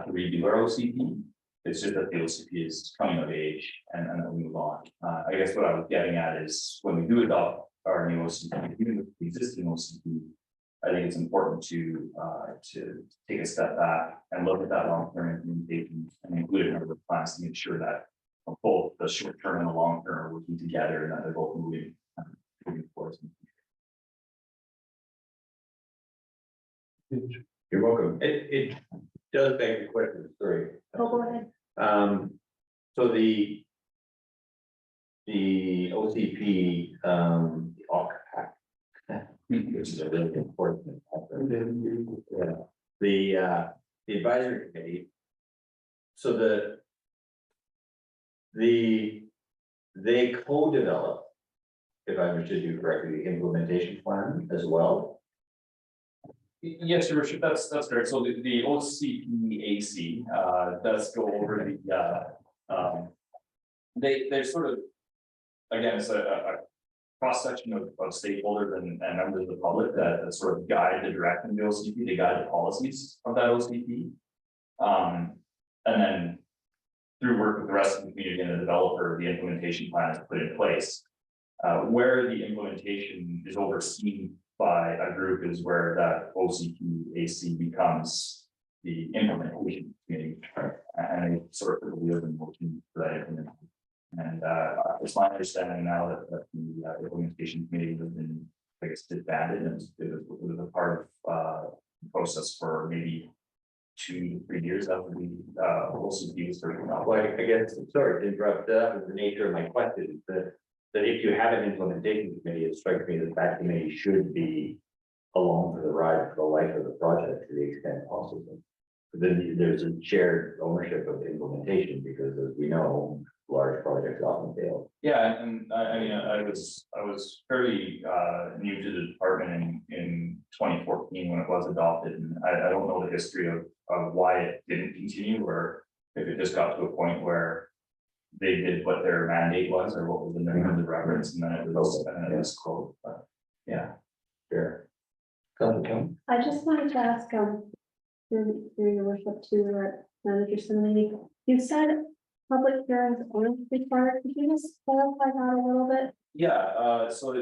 to redo our OCP. It's just that the OCP is coming of age and then we move on. I guess what I was getting at is when we do adopt our new OCP, even with the existing OCP, I think it's important to take a step back and look at that long-term implementation and include it in our plans to make sure that both the short term and the long term are working together and that they're both moving forward. You're welcome. It does beg the question, sorry. Oh, go ahead. So the OCP, the OCPAC, which is a really important. Yeah. The advisory committee. So they co-develop, if I understood you correctly, the implementation plan as well. Yes, Your Worship, that's correct. So the OCPAC does go over the they sort of, again, it's a cross section of stakeholders and members of the public that sort of guide the direction of the OCP, they guide the policies of that OCP. And then through work with the rest of the community and the developer, the implementation plan is put in place. Where the implementation is overseen by a group is where that OCPAC becomes the implementation committee, and they sort of put the wheels in motion for that implementation. And it's my understanding now that the implementation committee has been, I guess, disbanded, and it was a part of the process for maybe 2 to 3 years after the OCP was started. Well, I guess, sorry to interrupt, that was the nature of my question, is that if you have an implementation committee, it strikes me that committee should be along for the ride for the life of the project to the extent possible. But then there's a shared ownership of the implementation, because as we know, large projects often fail. Yeah, and I mean, I was fairly new to the department in 2014 when it was adopted, and I don't know the history of why it didn't continue, or if it just got to a point where they did what their mandate was, or what was the minimum of reference, and then it was closed. But yeah, fair. I just wanted to ask, through your worship to Manager Simony, you said public hearings aren't required. Could you just clarify that a little bit? Yeah, so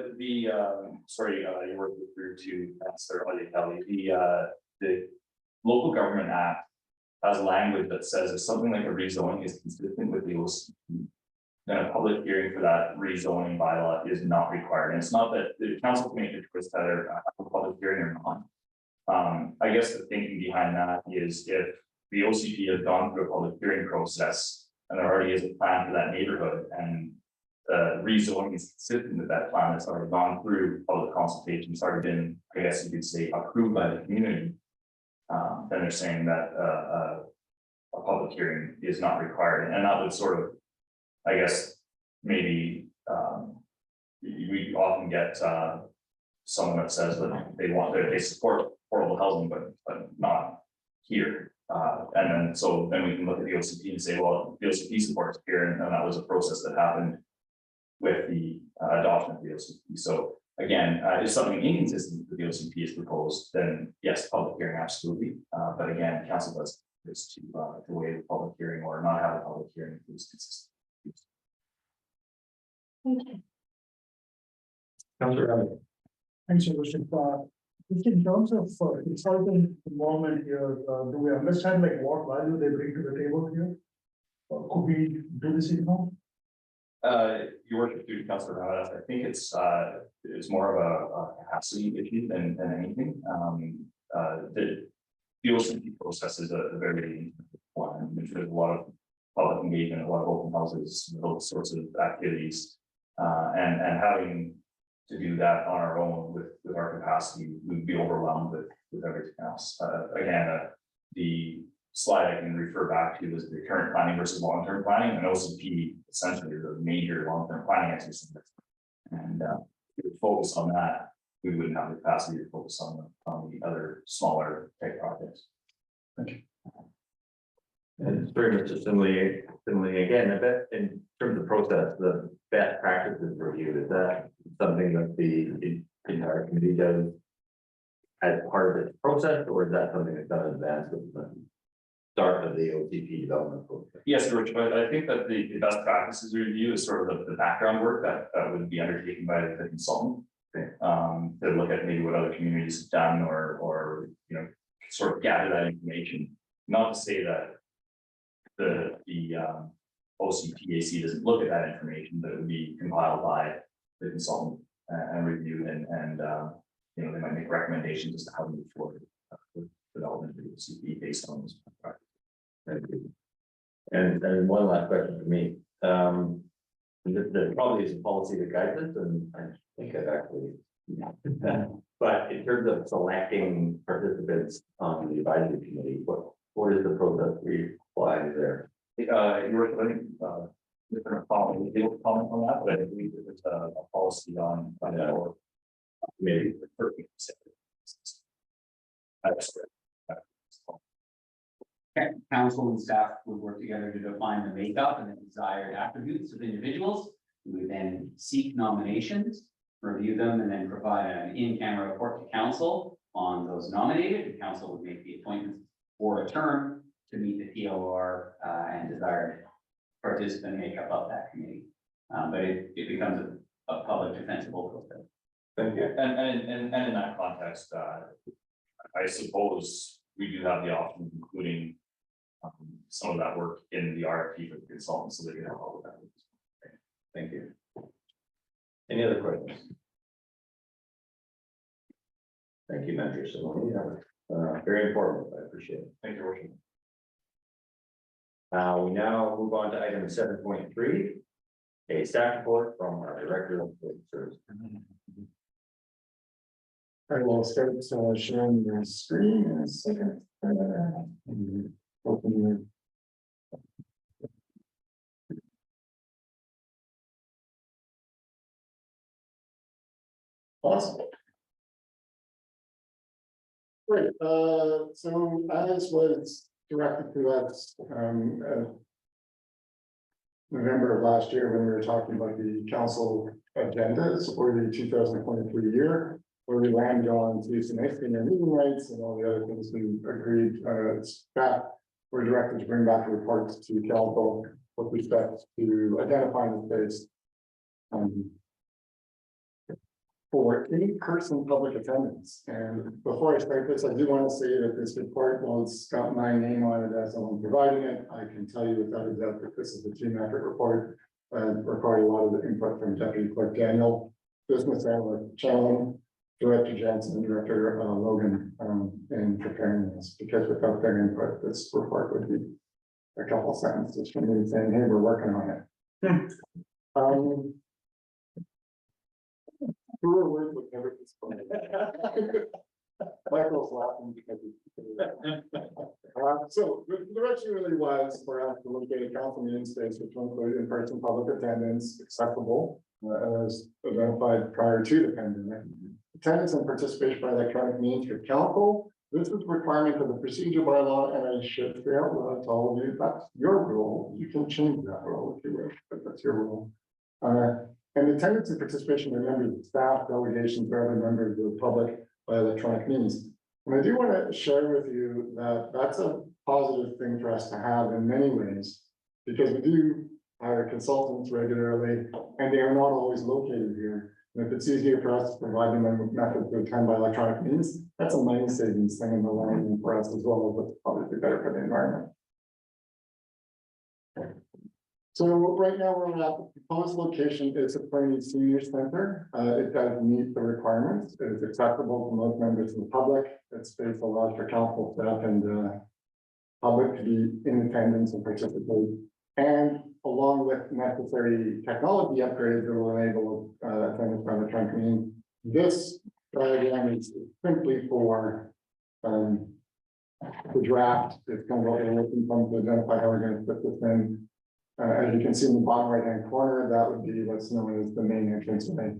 sorry, you worked through to answer the Local Government Act has language that says if something like a rezoning is consistent with the OCP, then a public hearing for that rezoning bylaw is not required. And it's not that the council can make a choice either have a public hearing or not. I guess the thinking behind that is if the OCP has gone through a public hearing process and there already is a plan for that neighborhood, and rezoning is consistent with that plan that's already gone through public consultation, it's already been, I guess you could say, approved by the community. Then they're saying that a public hearing is not required, and that would sort of, I guess, maybe we often get someone that says that they support affordable housing, but not here. And then we can look at the OCP and say, well, the OCP supports here, and that was a process that happened with the adoption of the OCP. So again, if something inconsistent with the OCP is proposed, then yes, public hearing, absolutely. But again, council does this to waive the public hearing or not have a public hearing if it's consistent. Thank you. Councilor Rabbit. Thanks, Your Worship. Just in terms of consultant involvement here, do we understand like what value they bring to the table here? Could we do this in-house? Your Worship, through Councilor Rabbit, I think it's more of a capacity issue than anything. The OCP process is a very one, which there's a lot of public engagement, a lot of open houses, those sorts of activities, and having to do that on our own with our capacity, we'd be overwhelmed with everything else. Again, the slide I can refer back to is the current planning versus long-term planning, and OCP essentially is a major long-term planning exercise. And if we would focus on that, we wouldn't have the capacity to focus on the other smaller type projects. And it's very much similarly again, I bet in terms of process, the best practices review, is that something that the entire committee does as part of its process, or is that something that's done in advance of the start of the OTP development process? Yes, George, but I think that the best practices review is sort of the background work that would be undertaken by the consultant. Okay. To look at maybe what other communities have done or, you know, sort of gather that information. Not to say that the OCPAC doesn't look at that information, but it would be compiled by the consultant and reviewed and you know, they might make recommendations as to how to move forward with development of the OCP based on this. Thank you. And one last question for me. There probably is a policy that guides us, and I think I've actually. But in terms of selecting participants on the advisory committee, what is the process we apply there? You're, I think, different comment, they will comment on that, but I believe that there's a policy on that or maybe the perfect. Council and staff would work together to define the makeup and the desired attributes of individuals. We would then seek nominations, review them, and then provide an in-camera report to council on those nominated. And council would make the appointments for a term to meet the POR and desired participant makeup of that committee. But it becomes a public defensible process. Thank you. And in that context, I suppose we do have the option of including some of that work in the RFP for the consultants, so they can have all of that. Thank you. Any other questions? Thank you, Manager Simone. Very important. I appreciate it. Thank you, Worship. We now move on to item 7.3, a staff report from our Director of Public Service. I will start sharing your screen in a second. Open your. Awesome. Great, so as was directed to us, November of last year, when we were talking about the council agendas for the 2023 year, where we landed on to some extended meeting rights and all the other things we agreed, staff were directed to bring back a report to council with respect to identifying the space for in-person public attendance. And before I start this, I do want to say that this report, while it's got my name on it as someone providing it, I can tell you without a doubt that this is a geometric report and required a lot of the input from Deputy Clerk Daniel, Business Analyst Challen, Director Jensen, and Director Logan in preparing this, because without their input, this report would be a couple sentences from me saying, hey, we're working on it. Truer words would never be spoken. Michael's laughing because so the direction really was for us to look at a council meeting space which will include in-person public attendance acceptable as identified prior to the pandemic. Attendance and participation by electronic means for council. This is requirement of the procedure bylaw, and I should say out loud to all of you, that's your rule. You can change that rule if you wish, but that's your rule. And attendance and participation by members of staff, delegations, or other members of the public by electronic means. And I do want to share with you that that's a positive thing for us to have in many ways, because we do hire consultants regularly, and they are not always located here. And if it's easier for us to provide them a method to attend by electronic means, that's a money savings thing in the long run for us as well, but probably better for the environment. So right now we're at the proposed location is a Fernie Senior Center. It does meet the requirements. It is acceptable to most members of the public. That space allows for council staff and public to be in attendance and participate. And along with necessary technology upgrades that will enable attendance by electronic means, this diagram is simply for the draft, it's kind of what we're looking from to identify how we're gonna fit this in. As you can see in the bottom right-hand corner, that would be what's known as the main entranceway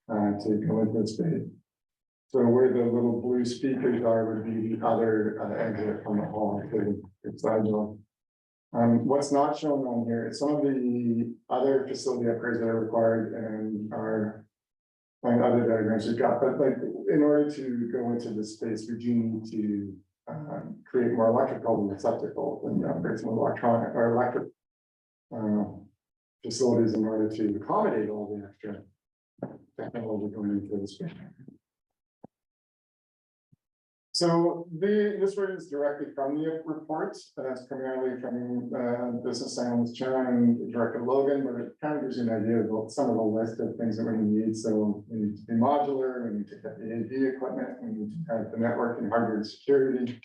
to go into the space. So where the little blue speakers are would be the other exit from the hall to the side door. What's not shown on here is some of the other facility upgrades that are required and are on other diagrams you've got, but like in order to go into this space, we do need to create more electrical receptacles and upgrade some electronic or electric facilities in order to accommodate all the extra technology going into the space. So this is directly from the report, that's primarily from business analyst Sharon and Director Logan, but it kind of gives you an idea of some of the list of things that we need. So we need to be modular, we need to get the AV equipment, we need to have the network and hardware security.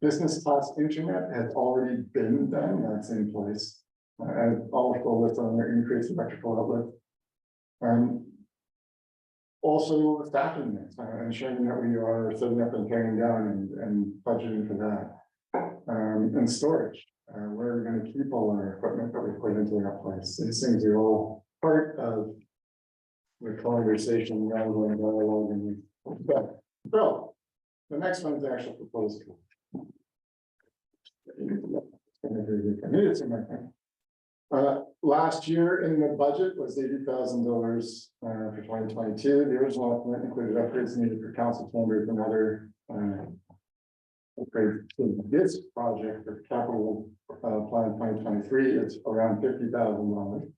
Business class internet has already been done, that's in place. And also list on their increased electrical outlet. Also staffing this, ensuring that we are setting up and tearing down and budgeting for that. And storage, where we're going to keep all our equipment that we put into that place. These things are all part of the conversation rather than dialogue. So the next one is the actual proposed code. Last year in the budget was $80,000 for 2022. The original estimate included upgrades needed for council chambers and other upgrades to this project for capital plan 2023. It's around $50,000.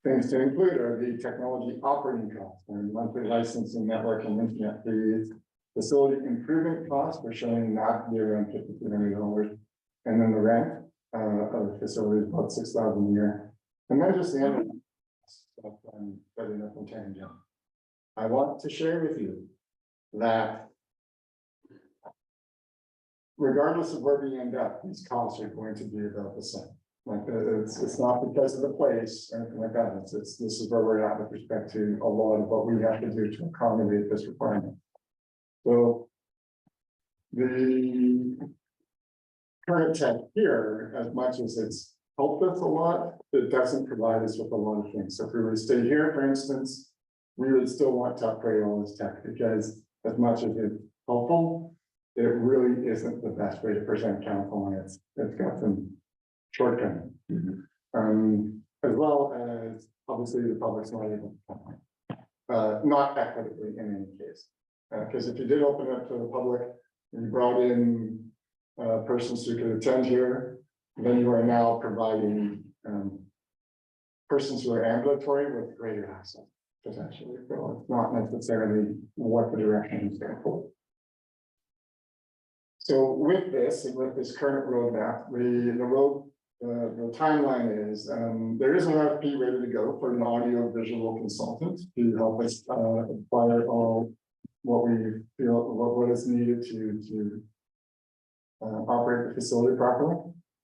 Things to include are the technology operating costs and monthly licensing, network and internet fees. Facility improvement costs, we're showing that to be around $5,200, and then the rent of the facility is about $6,000 a year. And then just the end stuff I'm setting up in tangent. I want to share with you that regardless of where we end up, these costs are going to be about the same. Like it's not because of the place or anything like that. This is where we're at with respect to a lot of what we have to do to accommodate this requirement. So the current tech here, as much as it's helped us a lot, it doesn't provide us with a lot of things. So if we were to stay here, for instance, we would still want to upgrade all this tech because as much as it's helpful, it really isn't the best way to present council, and it's got some shortcomings. As well as obviously the public's not able to not equitably in any case. Because if you did open it up to the public and you brought in persons who could attend here, then you are now providing persons who are ambulatory with greater access, potentially. So it's not necessarily what the direction is there for. So with this and with this current roadmap, the timeline is there is an RFP ready to go for an audio visual consultant to help us acquire all what we feel what is needed to operate the facility properly.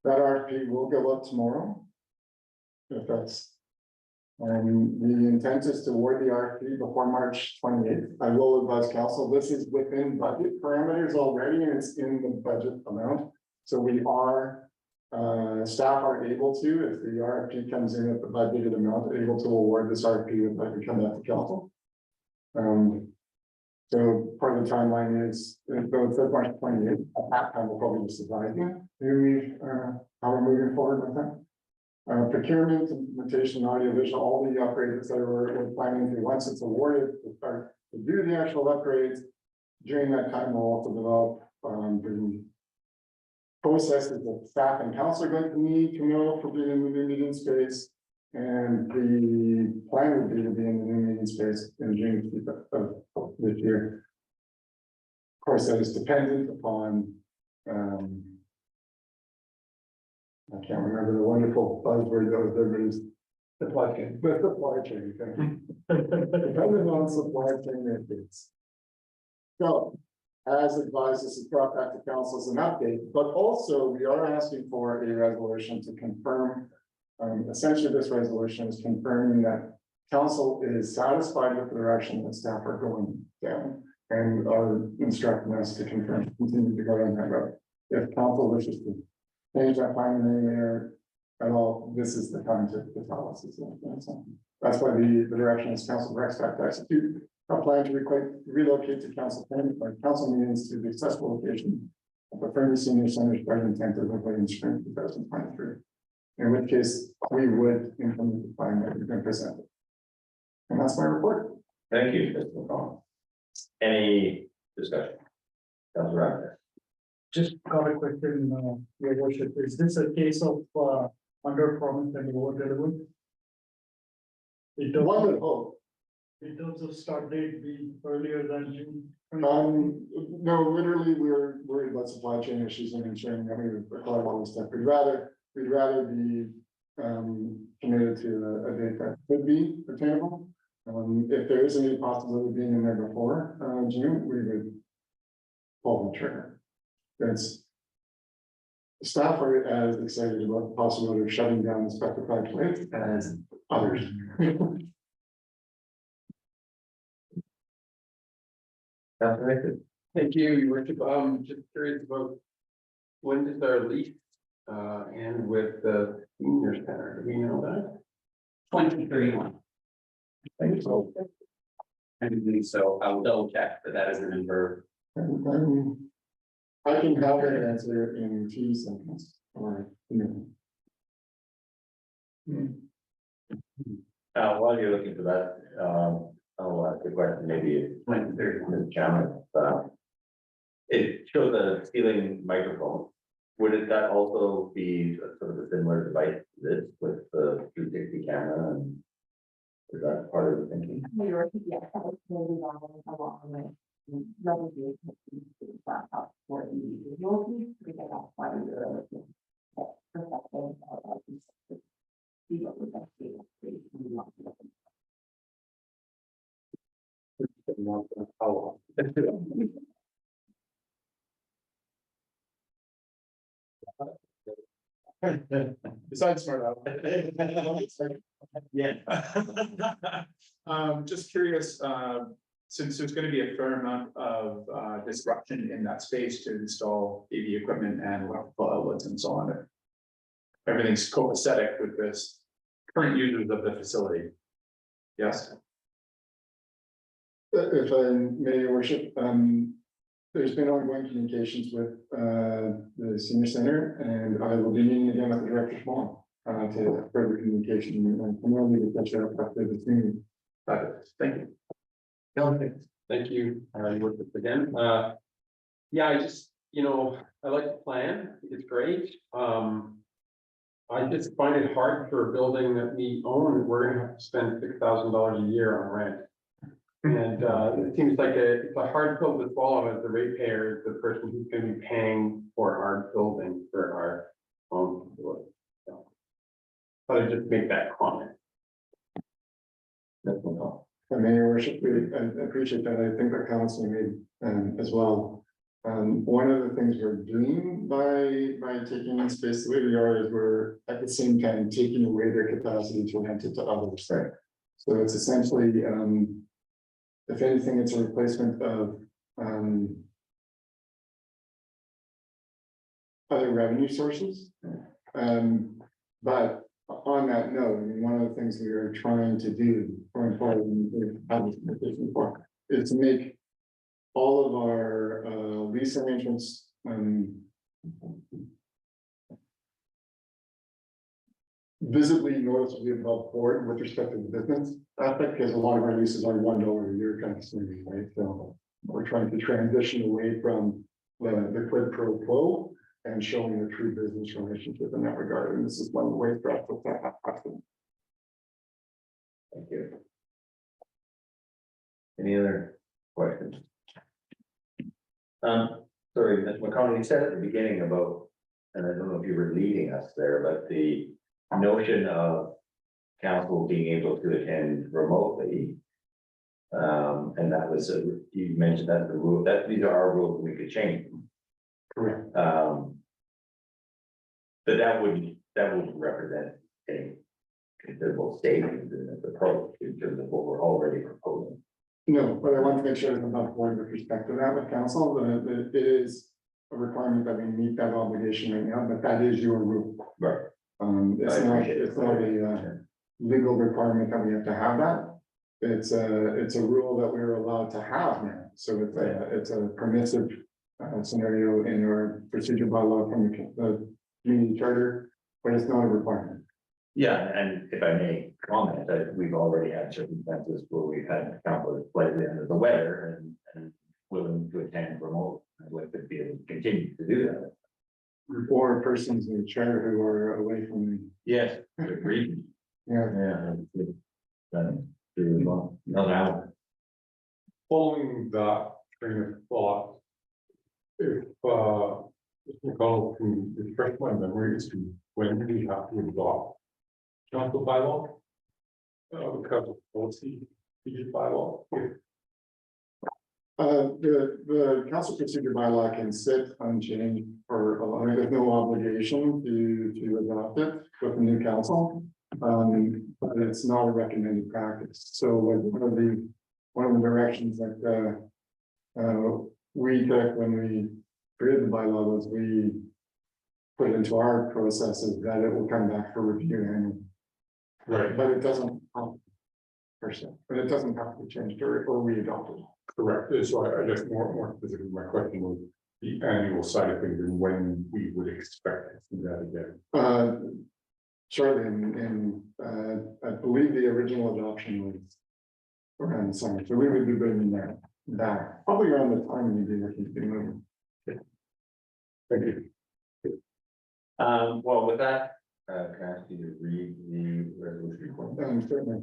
That RFP will go up tomorrow. If that's the intent is to award the RFP before March 28th. I will advise council, this is within budget parameters already, and it's in the budget amount. So we are staff are able to, if the RFP comes in at the budgeted amount, able to award this RFP if I can come back to council. So part of the timeline is, though it says March 28th, at that time we'll probably just advise you how we're moving forward with that. Procurement, implementation, audio visual, all the upgrades that we're planning to, once it's awarded, to start to do the actual upgrades. During that time, we'll also develop the processes that staff and council are going to need to know for being in the new meeting space. And the plan would be to be in the new meeting space in June of this year. Of course, that is dependent upon I can't remember the wonderful buzzword that was everybody's supply chain. The supply chain. Depending on supply chain issues. So, as advised, this is brought back to council as an update, but also we are asking for a resolution to confirm. Essentially, this resolution is confirming that council is satisfied with the direction that staff are going down, and are instructing us to continue to go down that road. If council wishes to change that plan in any area at all, this is the time to tell us. That's why the direction is council directs staff to execute a plan to relocate to council meetings to the accessible location of the Fernie Senior Center's budget intent of in spring 2023. In which case, we would implement the plan that we've been presented. And that's my report. Thank you, Mr. McCollum. Any discussion? Councilor Rapper. Just got a question, your worship, is this a case of, under promise and over delivered? One would hope. In terms of start date being earlier than June. No, literally, we're worried about supply chain issues and ensuring that we acquire all this stuff. We'd rather be committed to a date that could be attainable. If there is any possibility of being in there before June, we would pull the trigger. It's staff are as excited about the possibility of shutting down the specified place as others. Thank you, your worship. Just curious about when does our lease end with the senior center? Do we know that? 2031. Thank you. So, I believe so. I will double check, but that is the number. I can have that answer in 2 seconds or. While you're looking for that, I'll ask a question, maybe When they're Ms. Chalmers. It shows a ceiling microphone. Would that also be a sort of a similar device to this with the 360 camera, and is that part of the thinking? Yes, that was really along with revenue. For the individuals, we get that part of the perspective of see what we can see. Besides smart out. Yeah. Just curious, since there's gonna be a fair amount of disruption in that space to install AV equipment and electrical outlets and so on. Everything's copacetic with this current users of the facility. Yes, If I may, your worship, there's been ongoing communications with the senior center, and I will be meeting again with the director tomorrow to further communication and primarily to catch up after this meeting. thank you. Thank you, your worship again. Yeah, I just, I like the plan. It's great. I just find it hard for a building that we own. We're gonna have to spend $6,000 a year on rent. And it seems like it's a hard pill to swallow as the ratepayer, the person who's gonna be paying for our building, for our own. So, but I just make that comment. May your worship, I appreciate that. I think that comments we made as well. One of the things we're doing by taking in space the way we are is we're at the same time taking away their capacity to rent it to others. Right. So it's essentially, if anything, it's a replacement of other revenue sources. But on that note, I mean, one of the things we are trying to do going forward, and we've had this conversation before, is to make all of our lease arrangements visibly noticeably above board with respect to the business aspect, because a lot of our leases are $1 a year kind of thing, right? So we're trying to transition away from the quid pro quo and showing a true business relationship in that regard. And this is one of the ways for us to set that precedent. Thank you. Any other questions? Sorry, Mr. McConnell, you said at the beginning about, and I don't know if you were leading us there, but the notion of council being able to attend remotely. And that was, you mentioned that the rule, that these are our rules, we could change them. Correct. But that wouldn't represent any considerable savings in this approach in terms of what we're already proposing. No, but I want to make sure that I'm not board with respect to that with council, that it is a requirement that we meet that obligation right now, but that is your rule. Right. It's I not, appreciate it. it's not a legal requirement that we have to have that. It's a rule that we're allowed to have now, so it's a permissive scenario in our procedure bylaw from the community charter, but it's not a requirement. Yeah, and if I may comment, that we've already had circumstances where we've had counselors slightly under the weather and willing to attend remote. I'd like to be able to continue to do that. Or persons in the charter who are away from, Yes, agreed. yeah, Yeah. Then, no doubt. Following that train of thought. If McConnell can refresh my memory as to when we have to adopt council bylaw. Council policy, bylaw. the council procedure bylaw can sit unchanged for a long, there's no obligation to adopt it with the new council. But it's not a recommended practice, so like one of the directions that we took when we created the bylaw was we put into our processes that it will come back for review annually. Right, But it doesn't have per se, but it doesn't have to be changed or re-adopted. correct. So I guess more specifically, my question was the annual side of things and when we would expect to see that again. Shortly, I believe the original adoption was around the summer, so we would be bringing that back, probably around the time we'd be looking to be moving. Thank you. Well, with that, can I ask you to read the resolution? Certainly.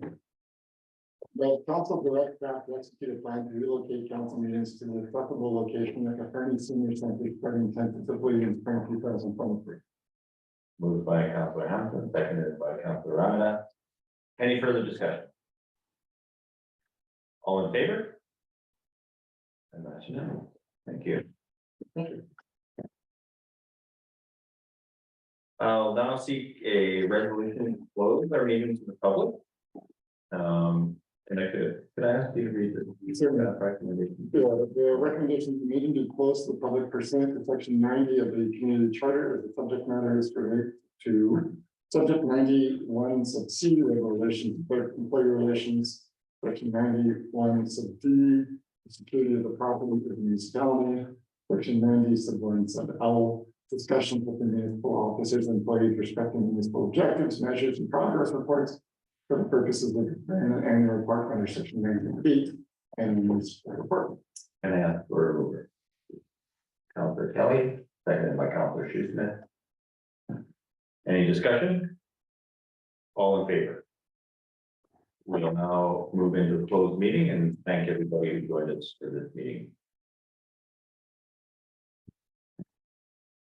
The council directs staff to execute a plan to relocate council meetings to an acceptable location at the Fernie Senior Center starting tentatively in spring 2023. Moved by Councilor Hampton, seconded by Councilor Ramada. Any further discussion? All in favor? And that's unanimous. Thank you. Thank you. I'll now seek a resolution to close our meeting to the public. And could I ask you to read the Certainly. recommendation? The recommendation of the meeting to close the public pursuant to section 90 of the community charter as the subject matter is related to subject 91 sub C, labor relations, employee relations, section 91 sub D, the security of the property of the municipality, section 90 sub 1 sub L, discussions with the municipal officers and employees respecting municipal objectives, measures, and progress reports for the purposes of the annual report under section 98 and the municipal report. And I ask for Councilor Kelly, seconded by Councilor Shoesmith. Any discussion? All in favor? We'll now move into the closed meeting and thank everybody who joined us for this meeting.